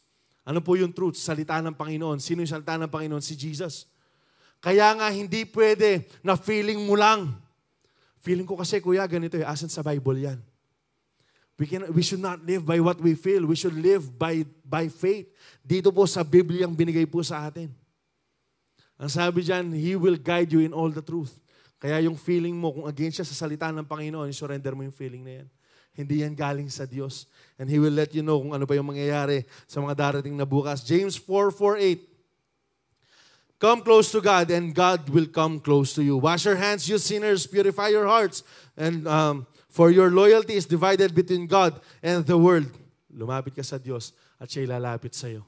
Ano po yung truth? Salita ng Panginoon. Sino yung salita ng Panginoon? Si Jesus. Kaya nga hindi pwede na feeling mo lang. Feeling ko kasi, kuya, ganito eh. Asan sa Bible yan? We should not live by what we feel. We should live by faith. Dito po sa Biblia ang binigay po sa atin. Ang sabi dyan, He will guide you in all the truth. Kaya yung feeling mo, kung against siya sa salita ng Panginoon, surrender mo yung feeling na yan. Hindi yan galing sa Diyos. And He will let you know kung ano pa yung mangyayari sa mga darating na bukas. James 4:8. "Come close to God, and God will come close to you. Wash your hands, you sinners. Purify your hearts. And for your loyalty is divided between God and the world." Lumapit ka sa Diyos at siya'y lalapit sa iyo.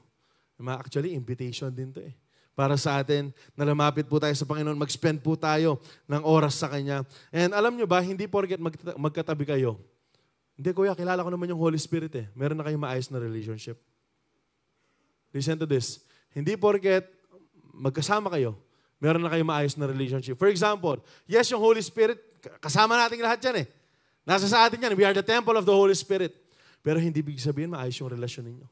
Actually, invitation din to eh. Para sa atin, na lumapit po tayo sa Panginoon, mag-spend po tayo ng oras sa Kanya. And alam nyo ba, hindi porket magkatabi kayo. Hindi, kuya, kilala ko naman yung Holy Spirit eh. Meron na kayong maayos na relationship. Listen to this. Hindi porket magkasama kayo, meron na kayong maayos na relationship. For example, yes, yung Holy Spirit, kasama natin lahat yan eh. Nasa sa atin yan. We are the temple of the Holy Spirit. Pero hindi big sabihin maayos yung relasyon ninyo.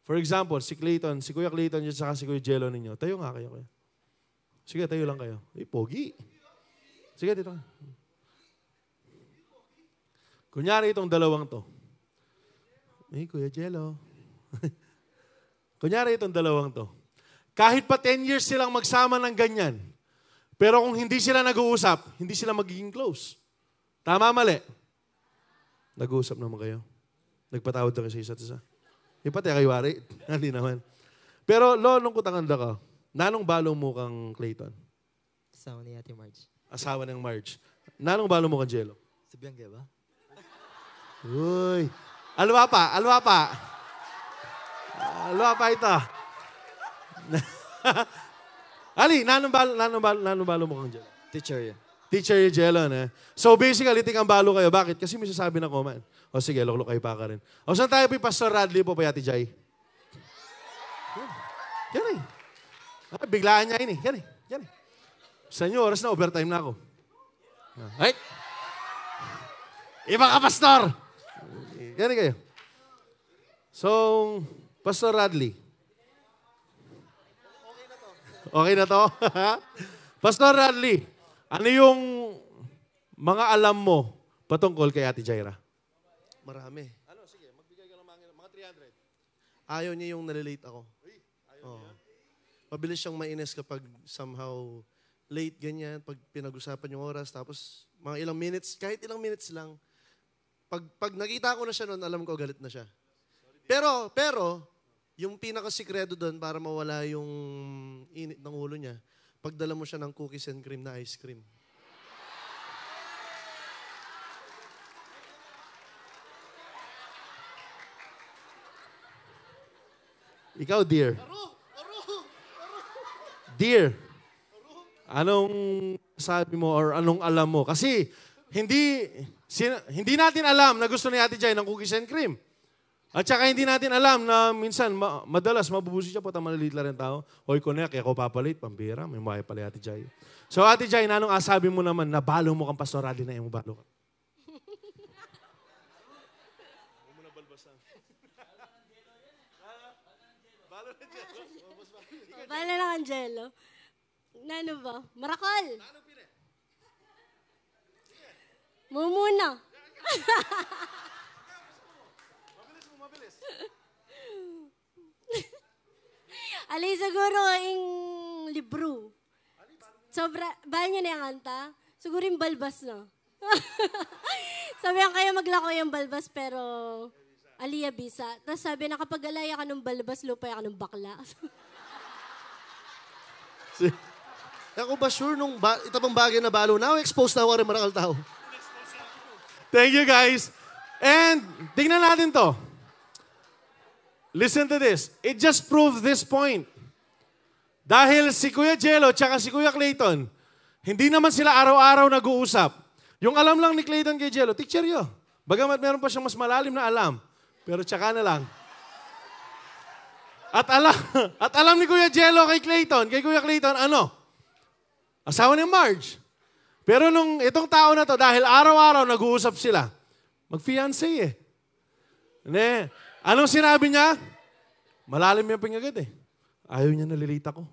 For example, si Kuya Clayton, at saka si Kuya Jello ninyo, tayo nga kayo. Sige, tayo lang kayo. Pogi. Sige, dito ka. Kunyari itong dalawang to. Kuya Jello. Kunyari itong dalawang to. Kahit pa 10 years silang magsama ng ganyan, pero kung hindi sila nag-uusap, hindi sila magiging close. Tama, mali? Nag-uusap naman kayo. Nagpatawad na kayo sa isa't isa. Pati kayo wari. Hindi naman. Pero, nung kutanganda ka, nanong balo mo kang Clayton? Asawa ni Ate Marge. Asawa ng Marge. Nanong balo mo kang Jello? Si Bianca ba? Uy. Alwa pa. Alwa pa ito. Ali, nanong balo mo kang Jello? Teacher yan. Teacher yung Jello, na. So basically, tikang balo kayo. Bakit? Kasi may sasabi na comment. O sige, lok-lok kayo pa ka rin. O saan tayo po, Pastor Radley po, Payati Jai? Yan eh. Biglaan niya yun eh. Yan eh. Sa inyo, oras na, overtime na ako. Ay! Iba ka, Pastor! Yan eh kayo. So, Pastor Radley. Okay na to? Pastor Radley, ano yung mga alam mo patungkol kay Ate Jaira? Marami. Sige, magbigay ka ng mga 300. Ayaw niya yung nalilate ako. Mabilis siyang mainis kapag somehow late ganyan, pag pinag-usapan yung oras, tapos mga ilang minutes, kahit ilang minutes lang, pag nakita ko na siya noon, alam ko galit na siya. Pero, yung pinakasikreto doon para mawala yung init ng ulo niya, pagdala mo siya ng cookies and cream na ice cream. Ikaw, dear. Dear, anong sabi mo or anong alam mo? Kasi hindi natin alam na gusto ni Ate Jai ng cookies and cream. At saka hindi natin alam na minsan, madalas mabubusi siya po ang maliliit lang rin tao. Hoy, connect, kaya ko papalit, pambira, may mukha pala Ate Jai. So Ate Jai, anong asabi mo naman na balo mo kang Pastor Radley na yung balo ka? Bala ng Angelo. Nano ba? Marakol. Mumuna. Mabilis. Alay siguro yung libro. Sobra, bahal niya na yung kanta? Siguro yung balbas na. Sabi ang kaya maglako yung balbas pero aliya bisa. Tapos sabi na kapag alaya ka ng balbas, lupay ka ng bakla. Ako ba sure nung ito pang bagay na balo na, expose na ako rin marakal tao. Thank you, guys. And tingnan natin to. Listen to this. It just proves this point. Dahil si Kuya Jello tsaka si Kuya Clayton, hindi naman sila araw-araw nag-uusap. Yung alam lang ni Clayton kay Jello, teacher yun. Bagamat meron pa siyang mas malalim na alam. Pero tsaka na lang. At alam ni Kuya Jello kay Kuya Clayton, ano? Asawa ni Marge. Pero nung itong tao na to, dahil araw-araw nag-uusap sila, mag-fiancé eh. Ne? Anong sinabi niya? Malalim yung pingagad eh. Ayaw niya nalilita ko.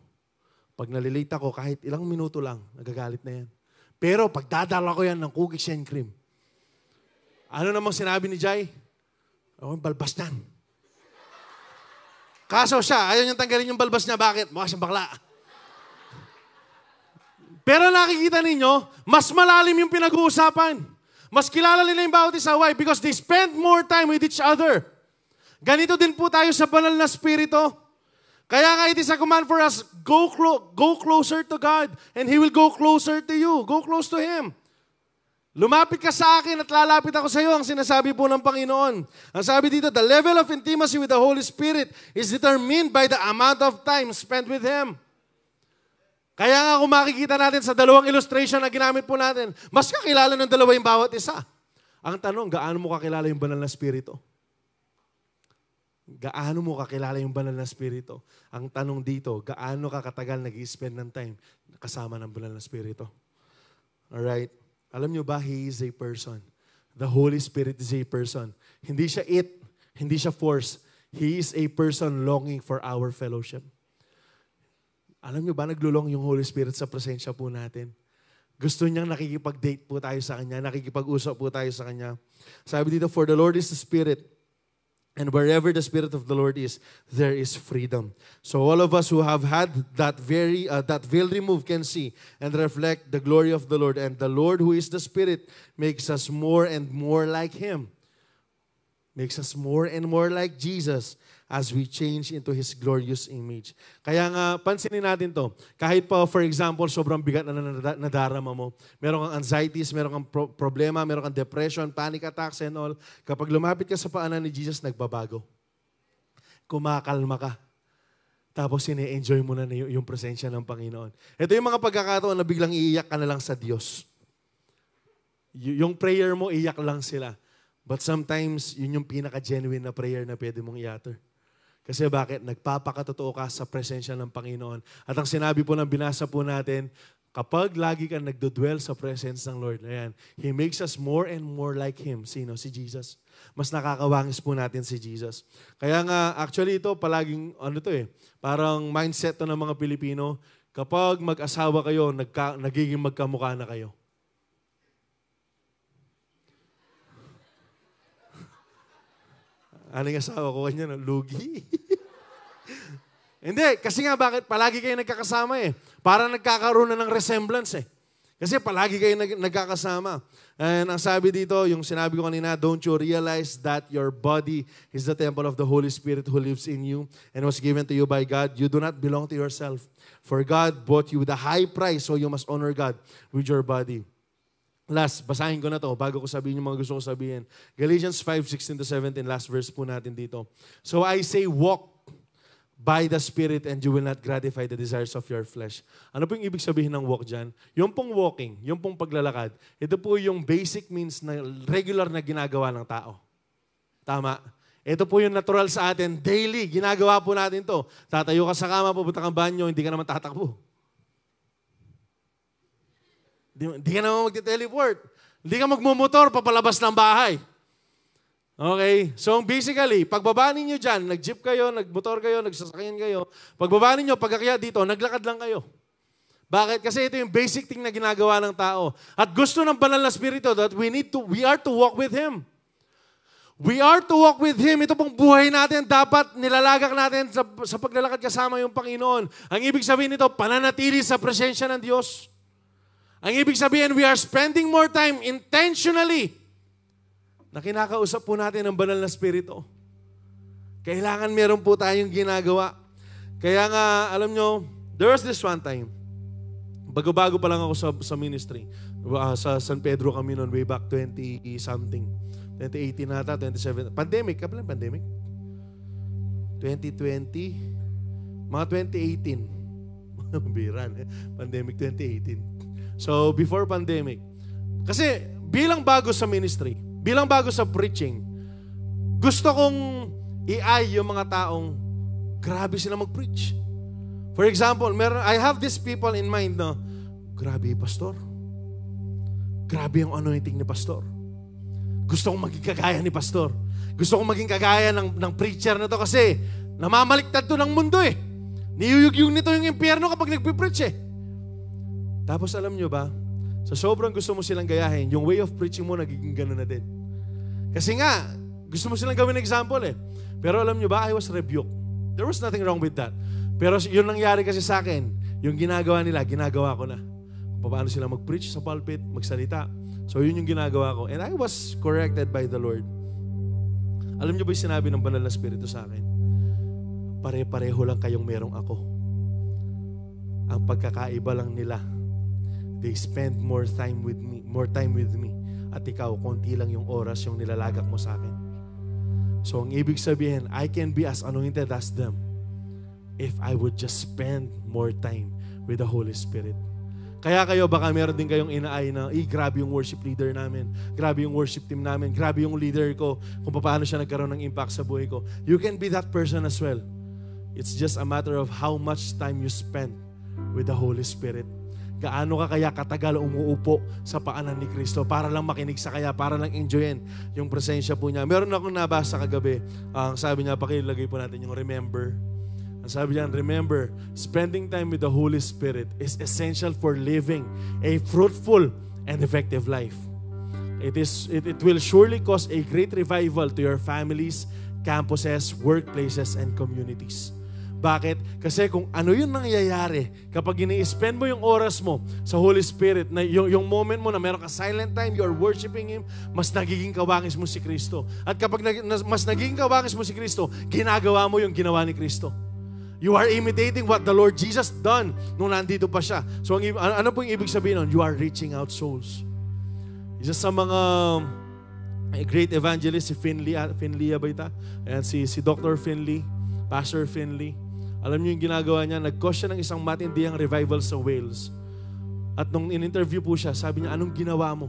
Pag nalilita ko, kahit ilang minuto lang, nagagalit na yan. Pero pag dadala ko yan ng cookies and cream, ano namang sinabi ni Jai? Oh, balbas niyan. Kaso siya, ayaw niyang tanggalin yung balbas niya. Bakit? Mukha siyang bakla. Pero nakikita ninyo, mas malalim yung pinag-uusapan. Mas kilala nila yung bawat isa. Why? Because they spend more time with each other. Ganito din po tayo sa banal na spirito. Kaya nga it is a command for us, go closer to God and He will go closer to you. Go close to Him. Lumapit ka sa akin at lalapit ako sa iyo, ang sinasabi po ng Panginoon. Ang sabi dito, the level of intimacy with the Holy Spirit is determined by the amount of time spent with Him. Kaya nga kung makikita natin sa dalawang illustration na ginamit po natin, mas kakilala ng dalawa yung bawat isa. Ang tanong, gaano mo kakilala yung banal na spirito? Gaano mo kakilala yung banal na spirito? Ang tanong dito, gaano ka katagal nag-i-spend ng time kasama ng banal na spirito? Alright? Alam nyo ba, He is a person. The Holy Spirit is a person. Hindi siya it, hindi siya force. He is a person longing for our fellowship. Alam nyo ba, naglulong yung Holy Spirit sa presensya po natin. Gusto niyang nakikipag-date po tayo sa Kanya, nakikipag-usap po tayo sa Kanya. Sabi dito, for the Lord is the Spirit, and wherever the Spirit of the Lord is, there is freedom. So all of us who have had that veil removed can see and reflect the glory of the Lord. And the Lord who is the Spirit makes us more and more like Him. Makes us more and more like Jesus as we change into His glorious image. Kaya nga, pansinin natin to. Kahit pa, for example, sobrang bigat na nadarama mo, meron kang anxieties, meron kang problema, meron kang depression, panic attacks and all, kapag lumapit ka sa paanan ni Jesus, nagbabago. Kumakalma ka. Tapos sine-enjoy mo na yung presensya ng Panginoon. Ito yung mga pagkakataon na biglang iiyak ka na lang sa Diyos. Yung prayer mo, iyak lang sila. But sometimes, yun yung pinaka-genuine na prayer na pwede mong i-utter. Kasi bakit? Nagpapakatotoo ka sa presensya ng Panginoon. At ang sinabi po ng binasa po natin, kapag lagi ka nagdodwell sa presence ng Lord, ayan, He makes us more and more like Him. Sino? Si Jesus. Mas nakakawangis po natin si Jesus. Kaya nga, actually ito, palaging, parang mindset to ng mga Pilipino, kapag mag-asawa kayo, nagiging magkamukha na kayo. Aling asawa ko kanya, lugi. Hindi, kasi nga bakit? Palagi kayo nagkakasama eh. Parang nagkakaroon na ng resemblance eh. Kasi palagi kayo nagkakasama. And ang sabi dito, yung sinabi ko kanina, don't you realize that your body is the temple of the Holy Spirit who lives in you and was given to you by God? You do not belong to yourself. For God bought you with a high price, so you must honor God with your body. Last, basahin ko na to bago ko sabihin yung mga gusto ko sabihin. Galatians 5:16-17, last verse po natin dito. So I say, walk by the Spirit and you will not gratify the desires of your flesh. Ano po yung ibig sabihin ng walk dyan? Yung pong walking, yung pong paglalakad, ito po yung basic means na regular na ginagawa ng tao. Tama? Ito po yung natural sa atin. Daily, ginagawa po natin to. Tatayo ka sa kama, pupunta kang banyo, hindi ka naman tatakbo. Hindi ka naman magte-teleport. Hindi ka magmumotor papalabas ng bahay. Okay? So basically, pagbaba ninyo dyan, nag-jeep kayo, nag-motor kayo, nagsasakyan kayo, pagbaba ninyo, pagkakaya dito, naglakad lang kayo. Bakit? Kasi ito yung basic thing na ginagawa ng tao. At gusto ng banal na spirito that we are to walk with Him. We are to walk with Him. Ito pong buhay natin, dapat nilalagak natin sa paglalakad kasama yung Panginoon. Ang ibig sabihin nito, pananatili sa presensya ng Diyos. Ang ibig sabihin, we are spending more time intentionally na kinakausap po natin ng banal na spirito. Kailangan meron po tayong ginagawa. Kaya nga, alam nyo, there was this one time, bago-bago pa lang ako sa ministry. Sa San Pedro kami noon, way back 20-something. 2018 nata, 2017. Pandemic, kapalang pandemic? 2020, mga 2018. Biran. Pandemic 2018. So, before pandemic. Kasi, bilang bago sa ministry, bilang bago sa preaching, gusto kong i-eye yung mga taong grabe sila mag-preach. For example, I have these people in mind na, grabe pastor. Grabe yung anointing ni pastor. Gusto kong maging kagaya ni pastor. Gusto kong maging kagaya ng preacher na to kasi namamaliktad to ng mundo eh. Niyuyugyug nito yung impyerno kapag nagpipreach eh. Tapos alam nyo ba, sa sobrang gusto mo silang gayahin, yung way of preaching mo nagiging gano'n na din. Kasi nga, gusto mo silang gawin example eh. Pero alam nyo ba, I was rebuked. There was nothing wrong with that. Pero yun nangyari kasi sa akin, yung ginagawa nila, ginagawa ko na. Kung paano sila mag-preach sa pulpit, magsalita. So yun yung ginagawa ko. And I was corrected by the Lord. Alam nyo ba yung sinabi ng Banal na Espiritu sa akin? Pare-pareho lang kayong merong ako. Ang pagkakaiba lang nila, they spend more time with me. At ikaw, konti lang yung oras yung nilalagak mo sa akin. So ang ibig sabihin, I can be as anointed as them if I would just spend more time with the Holy Spirit. Kaya kayo, baka meron din kayong inaay na, grabe yung worship leader namin, grabe yung worship team namin, grabe yung leader ko, kung paano siya nagkaroon ng impact sa buhay ko. You can be that person as well. It's just a matter of how much time you spend with the Holy Spirit. Gaano ka kaya katagal umuupo sa paanan ni Kristo para lang makinig sa kaya, para lang enjoyin yung presensya po niya. Meron akong nabasa kagabi, sabi niya, pakilagay po natin yung remember. Ang sabi niya, remember, spending time with the Holy Spirit is essential for living a fruitful and effective life. It will surely cause a great revival to your families, campuses, workplaces, and communities. Bakit? Kasi kung ano yung nangyayari kapag ini-spend mo yung oras mo sa Holy Spirit, na yung moment mo na meron ka silent time, you're worshiping Him, mas nagiging kawangis mo si Kristo. At kapag mas nagiging kawangis mo si Kristo, ginagawa mo yung ginawa ni Kristo. You are imitating what the Lord Jesus done nung nandito pa siya. So ano po yung ibig sabihin nun? You are reaching out souls. Isa sa mga great evangelist, si Finley ba ito? Ayan, si Dr. Finley, Pastor Finley. Alam niyo yung ginagawa niya, nag-cause siya ng isang matindihang revival sa Wales. At nung in-interview po siya, sabi niya, anong ginawa mo?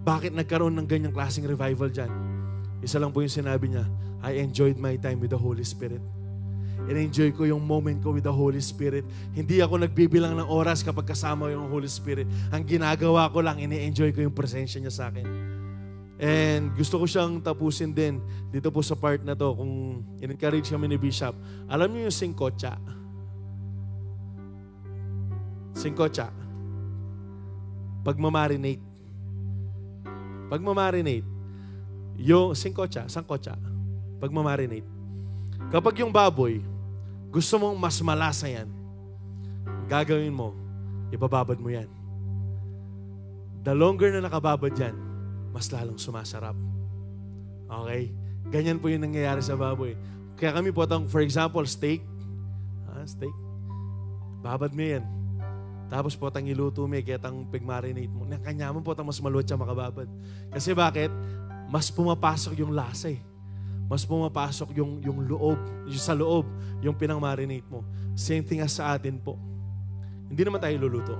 Bakit nagkaroon ng ganyang klaseng revival dyan? Isa lang po yung sinabi niya, I enjoyed my time with the Holy Spirit. In-enjoy ko yung moment ko with the Holy Spirit. Hindi ako nagbibilang ng oras kapag kasama yung Holy Spirit. Ang ginagawa ko lang, ini-enjoy ko yung presensya niya sa akin. And gusto ko siyang tapusin din dito po sa part na to kung in-encourage kami ni Bishop. Alam niyo yung singkotsa? Singkotsa. Pagmamarinate. Pagmamarinate. Yung singkotsa, sangkotsa. Pagmamarinate. Kapag yung baboy, gusto mong mas malasa yan, gagawin mo, ibababad mo yan. The longer na nakababad yan, mas lalong sumasarap. Okay? Ganyan po yung nangyayari sa baboy. Kaya kami po, for example, steak. Steak. Babad mo yan. Tapos po, iluto mo, kaya pigmarinate mo. Kanya mo po, mas maluwat siya makababad. Kasi bakit? Mas pumapasok yung lasa eh. Mas pumapasok yung loob, yung sa loob, yung pinang-marinate mo. Same thing as sa atin po. Hindi naman tayo luluto.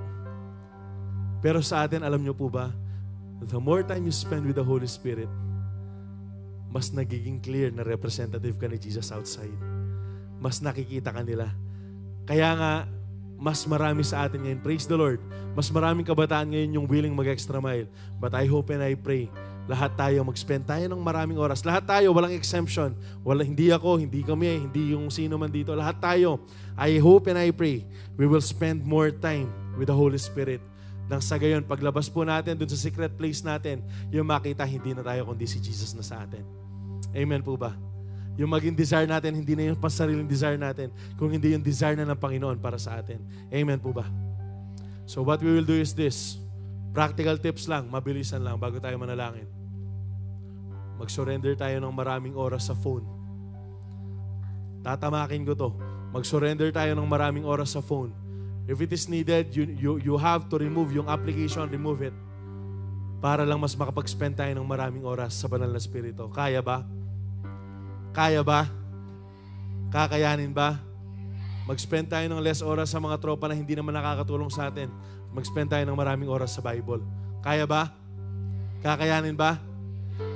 Pero sa atin, alam nyo po ba, the more time you spend with the Holy Spirit, mas nagiging clear na representative ka ni Jesus outside. Mas nakikita ka nila. Kaya nga, mas marami sa atin ngayon, praise the Lord, mas maraming kabataan ngayon yung willing mag-extra mile. But I hope and I pray, lahat tayo mag-spend tayo ng maraming oras. Lahat tayo, walang exemption. Hindi ako, hindi kami, hindi yung sino man dito. Lahat tayo, I hope and I pray, we will spend more time with the Holy Spirit. Nang sa gayon, paglabas po natin dun sa secret place natin, yung makita, hindi na tayo kundi si Jesus na sa atin. Amen po ba? Yung maging desire natin, hindi na yung pansariling desire natin, kung hindi yung desire na ng Panginoon para sa atin. Amen po ba? So what we will do is this. Practical tips lang, mabilisan lang, bago tayo manalangin. Mag-surrender tayo ng maraming oras sa phone. Tatamakin ko to. Mag-surrender tayo ng maraming oras sa phone. If it is needed, you have to remove yung application, remove it. Para lang mas makapag-spend tayo ng maraming oras sa banal na Espiritu. Kaya ba? Kaya ba? Kakayanin ba? Mag-spend tayo ng less oras sa mga tropa na hindi naman nakakatulong sa atin. Mag-spend tayo ng maraming oras sa Bible. Kaya ba? Kakayanin ba?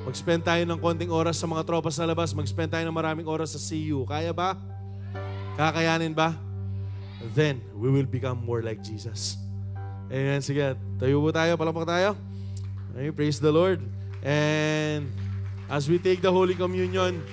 Mag-spend tayo ng konting oras sa mga tropa sa labas. Mag-spend tayo ng maraming oras sa CU. Kaya ba? Kakayanin ba? Then, we will become more like Jesus. Amen. Sige, tayo po tayo. Palakpak tayo. Okay, praise the Lord. And as we take the Holy Communion,